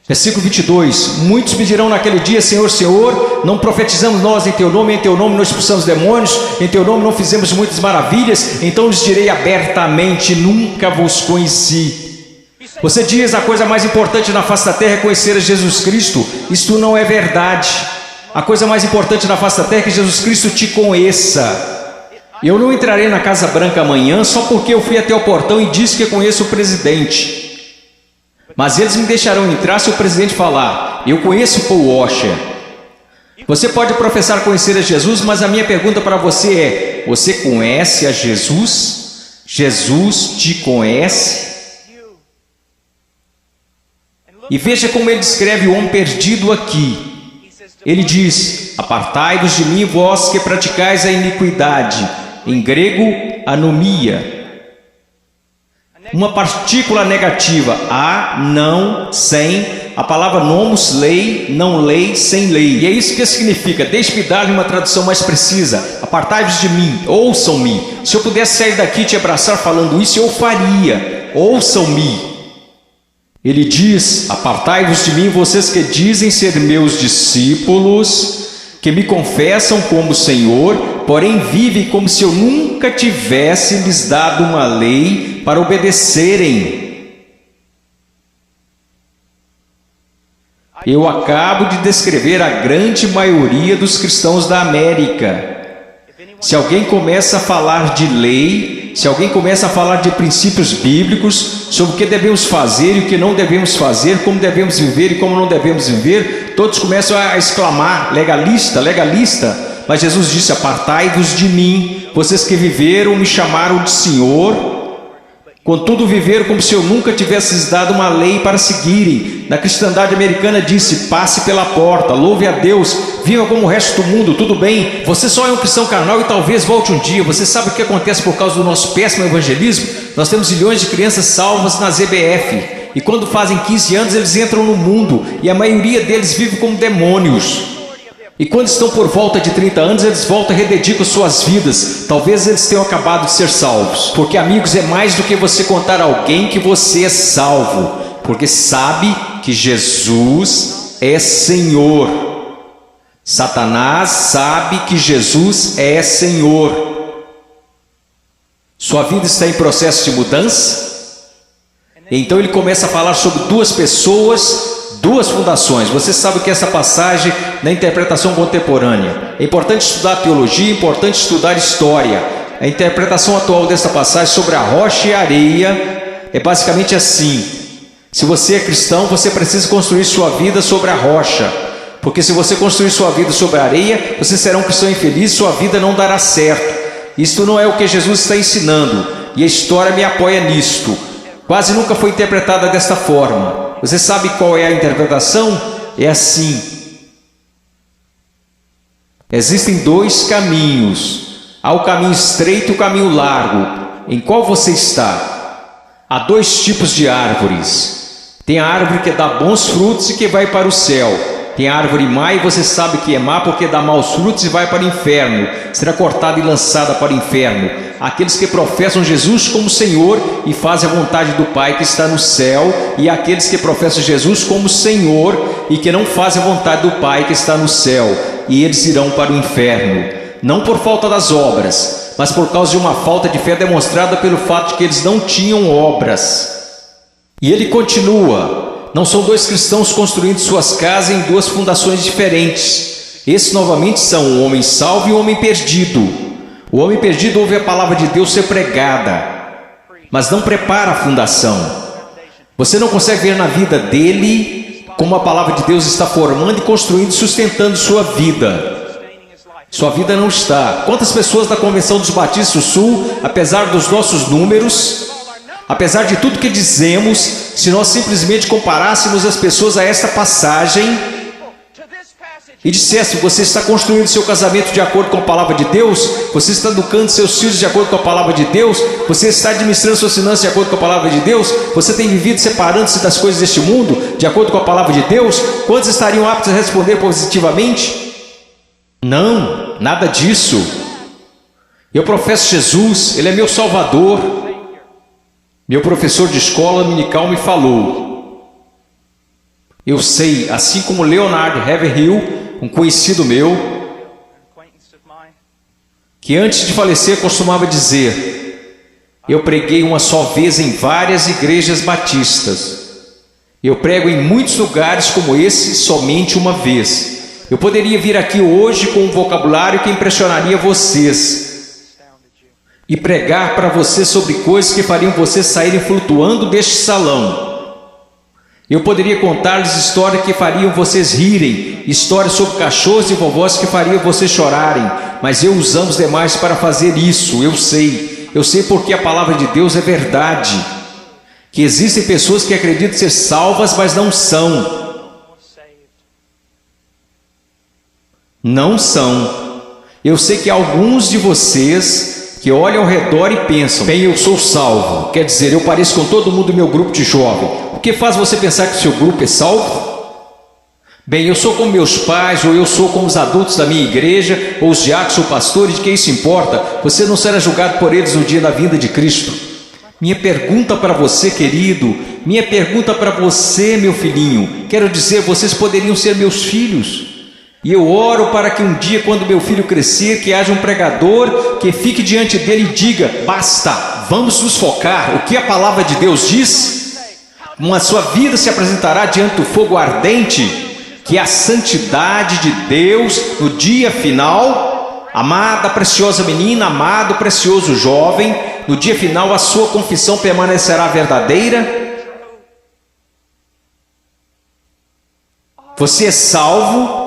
Versículo 22. Muitos me dirão naquele dia: Senhor, Senhor, não profetizamos nós em teu nome não expulsamos demônios, em teu nome não fizemos muitas maravilhas? Então lhes direi abertamente: nunca vos conheci. Você diz: a coisa mais importante na face da terra é conhecer a Jesus Cristo. Isto não é verdade. A coisa mais importante na face da terra é que Jesus Cristo te conheça. Eu não entrarei na Casa Branca amanhã só porque eu fui até o portão e disse que conheço o presidente. Mas eles me deixarão entrar se o presidente falar: eu conheço Paul Washer. Você pode professar conhecer a Jesus, mas a minha pergunta para você é: você conhece a Jesus? Jesus te conhece? E veja como ele descreve o homem perdido aqui. Ele diz: apartai-vos de mim, vós que praticais a iniquidade. Em grego, anomia. Uma partícula negativa, a, não, sem. A palavra nomos, lei, não lei, sem lei. E é isso que significa. Deixe-me dar-lhe uma tradução mais precisa. Apartai-vos de mim, ouçam-me. Se eu pudesse sair daqui e te abraçar falando isso, eu faria. Ouçam-me. Ele diz: apartai-vos de mim, vocês que dizem ser meus discípulos, que me confessam como Senhor, porém vivem como se eu nunca tivesse lhes dado uma lei para obedecerem. Eu acabo de descrever a grande maioria dos cristãos da América. Se alguém começa a falar de lei, se alguém começa a falar de princípios bíblicos, sobre o que devemos fazer e o que não devemos fazer, como devemos viver e como não devemos viver, todos começam a exclamar: legalista, legalista. Mas Jesus disse: apartai-vos de mim, vocês que viveram, me chamaram de Senhor, contudo viveram como se eu nunca tivesse lhes dado uma lei para seguirem. Na cristandade americana disse: passe pela porta, louve a Deus, viva como o resto do mundo, tudo bem, você só é um cristão carnal e talvez volte um dia. Você sabe o que acontece por causa do nosso péssimo evangelismo? Nós temos milhões de crianças salvas na ZBF, e quando fazem 15 anos eles entram no mundo, e a maioria deles vive como demônios. E quando estão por volta de 30 anos, eles voltam e rededicam suas vidas. Talvez eles tenham acabado de ser salvos. Porque, amigos, é mais do que você contar a alguém que você é salvo. Porque sabe que Jesus é Senhor. Satanás sabe que Jesus é Senhor. Sua vida está em processo de mudança? Então ele começa a falar sobre duas pessoas, duas fundações. Você sabe o que é essa passagem na interpretação contemporânea? É importante estudar teologia, é importante estudar história. A interpretação atual dessa passagem sobre a rocha e a areia é basicamente assim: se você é cristão, você precisa construir sua vida sobre a rocha, porque se você construir sua vida sobre a areia, você será um cristão infeliz, sua vida não dará certo. Isto não é o que Jesus está ensinando, e a história me apoia nisto. Quase nunca foi interpretada desta forma. Você sabe qual é a interpretação? É assim: existem dois caminhos. Há o caminho estreito e o caminho largo. Em qual você está? Há dois tipos de árvores. Tem a árvore que dá bons frutos e que vai para o céu. Tem a árvore má, e você sabe que é má porque dá maus frutos e vai para o inferno. Será cortada e lançada para o inferno. Aqueles que professam Jesus como Senhor e fazem a vontade do Pai que está no céu, e aqueles que professam Jesus como Senhor e que não fazem a vontade do Pai que está no céu, e eles irão para o inferno. Não por falta das obras, mas por causa de uma falta de fé demonstrada pelo fato de que eles não tinham obras. E ele continua: não são dois cristãos construindo suas casas em duas fundações diferentes. Esses novamente são o homem salvo e o homem perdido. O homem perdido ouve a palavra de Deus ser pregada, mas não prepara a fundação. Você não consegue ver na vida dele como a palavra de Deus está formando e construindo e sustentando sua vida. Sua vida não está. Quantas pessoas da Convenção dos Batistas do Sul, apesar dos nossos números, apesar de tudo que dizemos, se nós simplesmente comparássemos as pessoas a esta passagem e dissesse: você está construindo seu casamento de acordo com a palavra de Deus, você está educando seus filhos de acordo com a palavra de Deus, você está administrando suas finanças de acordo com a palavra de Deus, você tem vivido separando-se das coisas deste mundo de acordo com a palavra de Deus, quantos estariam aptos a responder positivamente? Não, nada disso. Eu professo Jesus, Ele é meu Salvador. Meu professor de escola dominical me falou: Eu sei, assim como Leonard Haverhill, um conhecido meu, que antes de falecer costumava dizer: eu preguei uma só vez em várias igrejas batistas. Eu prego em muitos lugares como esse somente uma vez. Eu poderia vir aqui hoje com um vocabulário que impressionaria vocês e pregar para vocês sobre coisas que fariam vocês saírem flutuando deste salão. Eu poderia contar-lhes histórias que fariam vocês rirem, histórias sobre cachorros e vovós que fariam vocês chorarem, mas eu usamos demais para fazer isso. Eu sei porque a palavra de Deus é verdade, que existem pessoas que acreditam ser salvas, mas não são. Não são. Eu sei que alguns de vocês que olham ao redor e pensam: bem, eu sou salvo, quer dizer, eu pareço com todo mundo do meu grupo de jovem. O que faz você pensar que o seu grupo é salvo? Bem, eu sou como meus pais, ou eu sou como os adultos da minha igreja, ou os diáconos ou pastores, de que isso importa? Você não será julgado por eles no dia da vinda de Cristo. Minha pergunta para você, querido, minha pergunta para você, meu filhinho, quero dizer, vocês poderiam ser meus filhos. E eu oro para que um dia, quando meu filho crescer, que haja um pregador que fique diante dele e diga: basta, vamos nos focar. O que a palavra de Deus diz? Uma sua vida se apresentará diante do fogo ardente, que é a santidade de Deus no dia final. Amada, preciosa menina, amado, precioso jovem, no dia final a sua confissão permanecerá verdadeira. Você é salvo.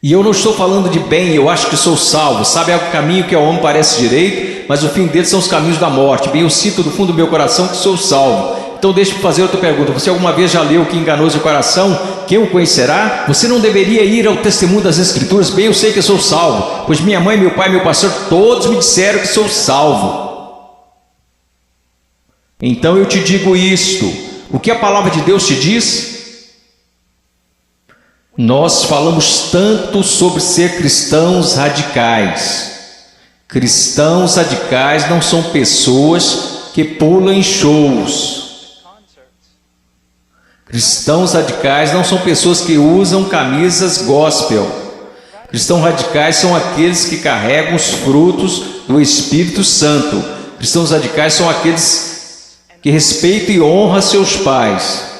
E eu não estou falando de bem, eu acho que sou salvo. Sabe, há um caminho que ao homem parece direito, mas o fim dele são os caminhos da morte. Bem, eu sinto do fundo do meu coração que sou salvo. Então deixe-me fazer outra pergunta. Você alguma vez já leu que enganoso o coração, quem o conhecerá? Você não deveria ir ao testemunho das Escrituras? Bem, eu sei que sou salvo, pois minha mãe, meu pai, meu pastor, todos me disseram que sou salvo. Então eu te digo isto: o que a palavra de Deus te diz? Nós falamos tanto sobre ser cristãos radicais. Cristãos radicais não são pessoas que pulam em shows. Cristãos radicais não são pessoas que usam camisas gospel. Cristãos radicais são aqueles que carregam os frutos do Espírito Santo. Cristãos radicais são aqueles que respeitam e honram seus pais,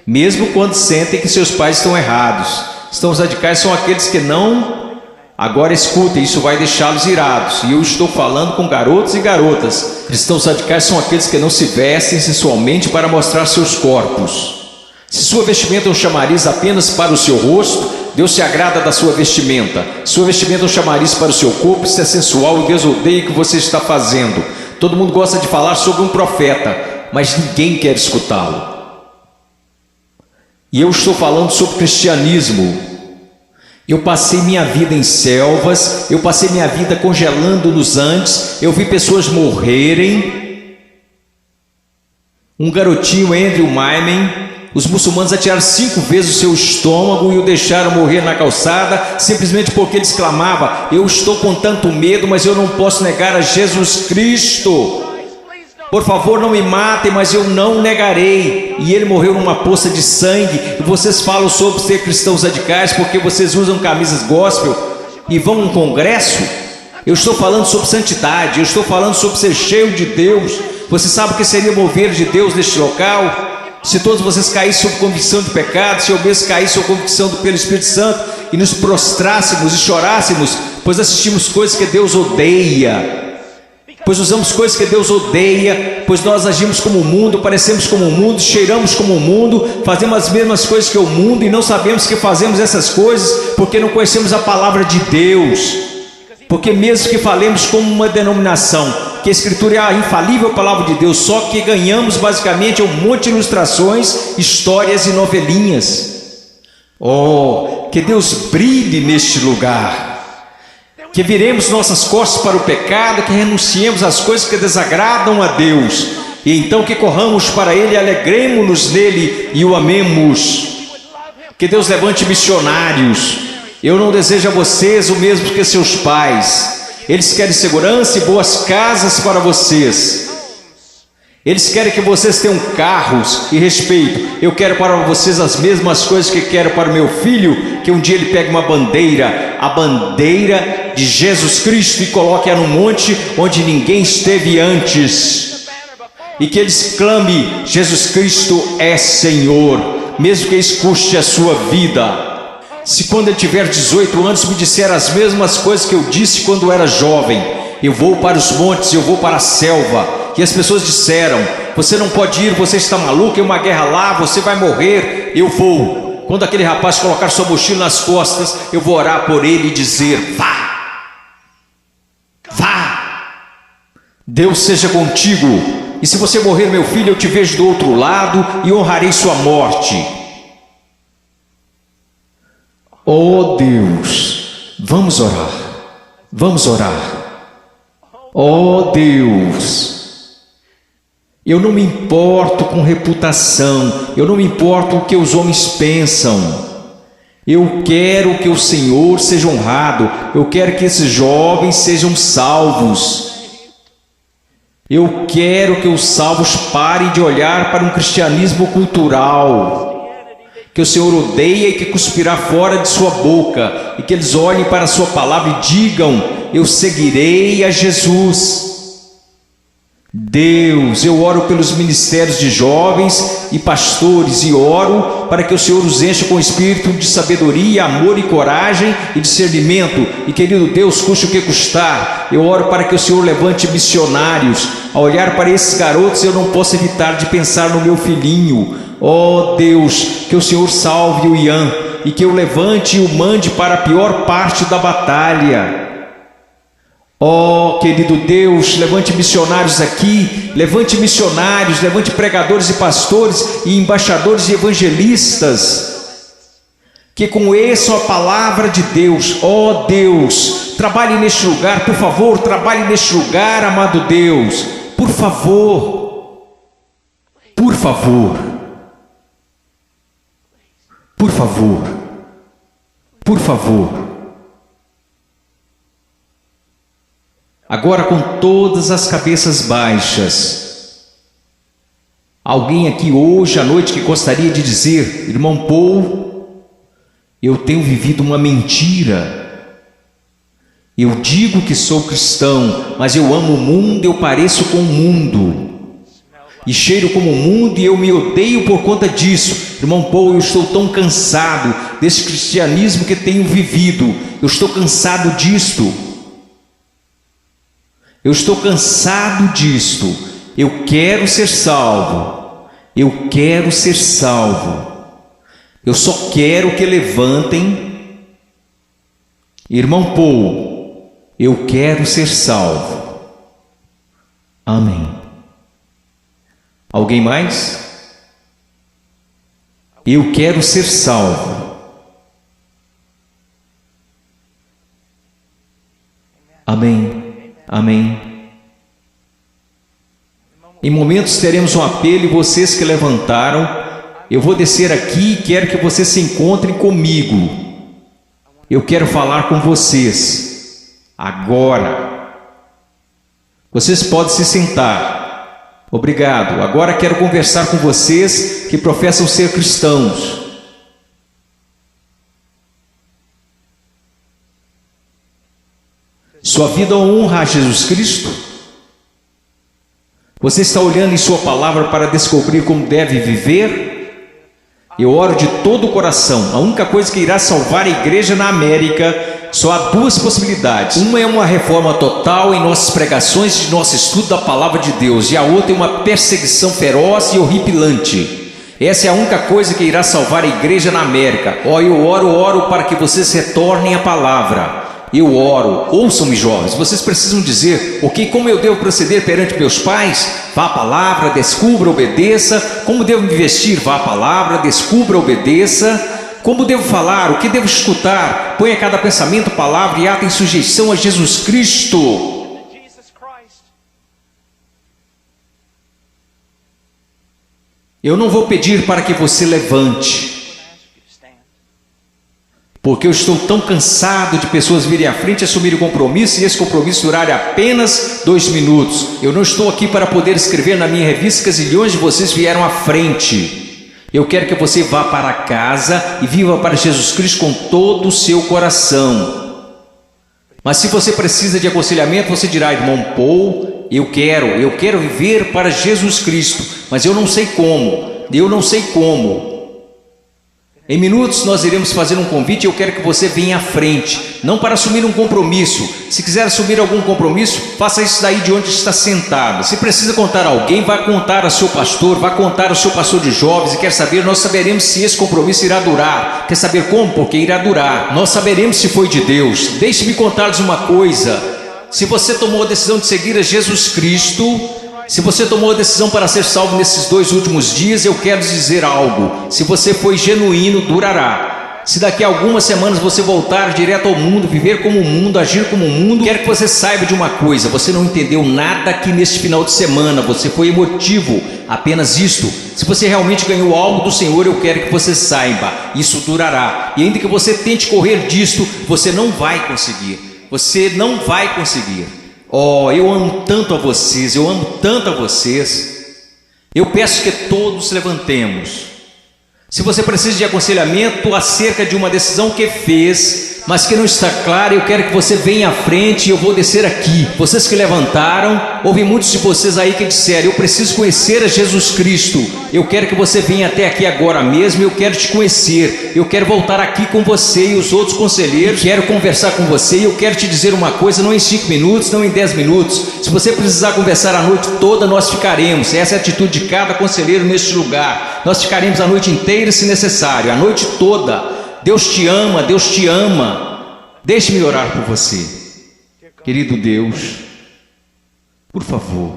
mesmo quando sentem que seus pais estão errados. Cristãos radicais são aqueles que não... Agora escutem, isso vai deixá-los irados. E eu estou falando com garotos e garotas. Cristãos radicais são aqueles que não se vestem sensualmente para mostrar seus corpos. Se sua vestimenta é um chamariz apenas para o seu rosto, Deus se agrada da sua vestimenta. Sua vestimenta é um chamariz para o seu corpo, isso é sensual e Deus odeia o que você está fazendo. Todo mundo gosta de falar sobre um profeta, mas ninguém quer escutá-lo. E eu estou falando sobre cristianismo. Eu passei minha vida em selvas, eu passei minha vida congelando nos Andes, eu vi pessoas morrerem. Um garotinho, Andrew Myman, os muçulmanos atiraram 5 vezes o seu estômago e o deixaram morrer na calçada, simplesmente porque ele exclamava: eu estou com tanto medo, mas eu não posso negar a Jesus Cristo. Por favor, não me matem, mas eu não negarei. E ele morreu numa poça de sangue. E vocês falam sobre ser cristãos radicais porque vocês usam camisas gospel e vão a um congresso? Eu estou falando sobre santidade, eu estou falando sobre ser cheio de Deus. Você sabe o que seria mover de Deus neste local? Se todos vocês caíssem sob convicção de pecado, se eu mesmo caísse sob convicção pelo Espírito Santo e nos prostrássemos e chorássemos, pois assistimos coisas que Deus odeia. Pois usamos coisas que Deus odeia, pois nós agimos como o mundo, parecemos como o mundo, cheiramos como o mundo, fazemos as mesmas coisas que o mundo e não sabemos que fazemos essas coisas porque não conhecemos a palavra de Deus. Porque mesmo que falemos como uma denominação, que a Escritura é a infalível palavra de Deus, só que ganhamos basicamente um monte de ilustrações, histórias e novelinhas. Oh, que Deus brilhe neste lugar. Que viremos nossas costas para o pecado, que renunciemos às coisas que desagradam a Deus, e então que corramos para Ele, alegremos-nos nele e o amemos. Que Deus levante missionários. Eu não desejo a vocês o mesmo que seus pais. Eles querem segurança e boas casas para vocês. Eles querem que vocês tenham carros e respeito. Eu quero para vocês as mesmas coisas que quero para o meu filho, que um dia ele pegue uma bandeira, a bandeira de Jesus Cristo, e coloque-a num monte onde ninguém esteve antes, e que eles clame: Jesus Cristo é Senhor, mesmo que isso custe a sua vida. Se quando ele tiver 18 anos me disser as mesmas coisas que eu disse quando era jovem, eu vou para os montes, eu vou para a selva, e as pessoas disseram: você não pode ir, você está maluco, é uma guerra lá, você vai morrer. Eu vou. Quando aquele rapaz colocar sua mochila nas costas, eu vou orar por ele e dizer: vá, vá, Deus seja contigo, e se você morrer, meu filho, eu te vejo do outro lado e honrarei sua morte. Oh Deus, vamos orar, vamos orar. Oh Deus, eu não me importo com reputação, eu não me importo com o que os homens pensam. Eu quero que o Senhor seja honrado, eu quero que esses jovens sejam salvos. Eu quero que os salvos parem de olhar para um cristianismo cultural, que o Senhor odeia e que cuspirá fora de sua boca, e que eles olhem para a sua palavra e digam: eu seguirei a Jesus. Deus, eu oro pelos ministérios de jovens e pastores, e oro para que o Senhor os encha com espírito de sabedoria, amor e coragem e discernimento, e querido Deus, custe o que custar, eu oro para que o Senhor levante missionários. Ao olhar para esses garotos, eu não posso evitar de pensar no meu filhinho. Oh Deus, que o Senhor salve o Ian, e que eu levante e o mande para a pior parte da batalha. Oh, querido Deus, levante missionários aqui, levante missionários, levante pregadores e pastores e embaixadores e evangelistas, que conheçam a palavra de Deus. Oh Deus, trabalhe neste lugar, por favor, trabalhe neste lugar, amado Deus, por favor, por favor, por favor, por favor. Agora, com todas as cabeças baixas, alguém aqui hoje à noite que gostaria de dizer: irmão Paul, eu tenho vivido uma mentira. Eu digo que sou cristão, mas eu amo o mundo, eu pareço com o mundo, e cheiro como o mundo, e eu me odeio por conta disso. Irmão Paul, eu estou tão cansado desse cristianismo que tenho vivido, eu estou cansado disto. Eu estou cansado disto. Eu quero ser salvo. Eu quero ser salvo. Eu só quero que levantem. Irmão Paul, eu quero ser salvo. Amém. Alguém mais? Eu quero ser salvo. Amém. Amém. Em momentos teremos um apelo, e vocês que levantaram, eu vou descer aqui e quero que vocês se encontrem comigo. Eu quero falar com vocês agora. Vocês podem se sentar. Obrigado. Agora quero conversar com vocês que professam ser cristãos. Sua vida honra a Jesus Cristo? Você está olhando em sua palavra para descobrir como deve viver? Eu oro de todo o coração. A única coisa que irá salvar a igreja na América, só há duas possibilidades. Uma é uma reforma total em nossas pregações e nosso estudo da palavra de Deus, e a outra é uma perseguição feroz e horripilante. Essa é a única coisa que irá salvar a igreja na América. Eu oro para que vocês retornem à palavra. Eu oro, ouçam-me, jovens, vocês precisam dizer: ok, como eu devo proceder perante meus pais? Vá à palavra, descubra, obedeça. Como devo me vestir? Vá à palavra, descubra, obedeça. Como devo falar? O que devo escutar? Ponha cada pensamento, palavra e ato em sujeição a Jesus Cristo. Eu não vou pedir para que você levante. Porque eu estou tão cansado de pessoas virem à frente e assumirem o compromisso, e esse compromisso durar apenas 2 minutos. Eu não estou aqui para poder escrever na minha revista que zilhões de vocês vieram à frente. Eu quero que você vá para casa e viva para Jesus Cristo com todo o seu coração. Mas se você precisa de aconselhamento, você dirá: irmão Paul, eu quero viver para Jesus Cristo, mas eu não sei como. Em minutos nós iremos fazer um convite e eu quero que você venha à frente, não para assumir um compromisso. Se quiser assumir algum compromisso, faça isso daí de onde está sentado. Se precisa contar a alguém, vá contar ao seu pastor, vá contar ao seu pastor de jovens, e quer saber, nós saberemos se esse compromisso irá durar. Quer saber como? Porque irá durar. Nós saberemos se foi de Deus. Deixe-me contar-lhes uma coisa: se você tomou a decisão de seguir a Jesus Cristo, se você tomou a decisão para ser salvo nesses 2 últimos dias, eu quero dizer algo: se você foi genuíno, durará. Se daqui a algumas semanas você voltar direto ao mundo, viver como o mundo, agir como o mundo, quero que você saiba de uma coisa: você não entendeu nada aqui neste final de semana, você foi emotivo, apenas isto. Se você realmente ganhou algo do Senhor, eu quero que você saiba, isso durará. E ainda que você tente correr disto, você não vai conseguir. Você não vai conseguir. Oh, eu amo tanto a vocês, Eu peço que todos levantemos. Se você precisa de aconselhamento acerca de uma decisão que fez, mas que não está clara, eu quero que você venha à frente e eu vou descer aqui. Vocês que levantaram, houve muitos de vocês aí que disseram: eu preciso conhecer a Jesus Cristo. Eu quero que você venha até aqui agora mesmo, eu quero te conhecer. Eu quero voltar aqui com você e os outros conselheiros. Quero conversar com você e eu quero te dizer uma coisa, não em 5 minutos, não em 10 minutos. Se você precisar conversar a noite toda, nós ficaremos. Essa é a atitude de cada conselheiro neste lugar. Nós ficaremos a noite inteira se necessário, a noite toda. Deus te ama, Deus te ama. Deixe-me orar por você. Querido Deus, por favor,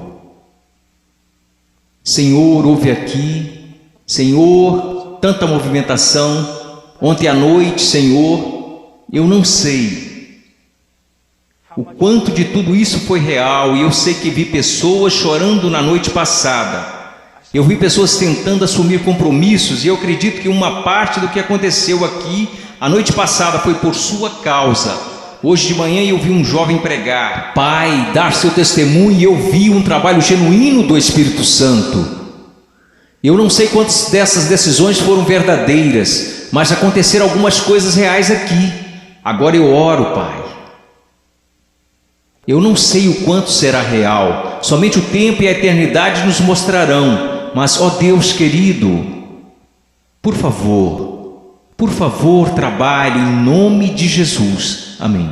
Senhor, ouve aqui. Senhor, tanta movimentação. Ontem à noite, Senhor, eu não sei o quanto de tudo isso foi real, e eu sei que vi pessoas chorando na noite passada. Eu vi pessoas tentando assumir compromissos, e eu acredito que uma parte do que aconteceu aqui a noite passada foi por sua causa. Hoje de manhã eu vi um jovem pregar, Pai, dar seu testemunho, e eu vi um trabalho genuíno do Espírito Santo. Eu não sei quantas dessas decisões foram verdadeiras, mas aconteceram algumas coisas reais aqui. Agora eu oro, Pai. Eu não sei o quanto será real, somente o tempo e a eternidade nos mostrarão. Mas, ó Deus querido, por favor, trabalhe em nome de Jesus. Amém.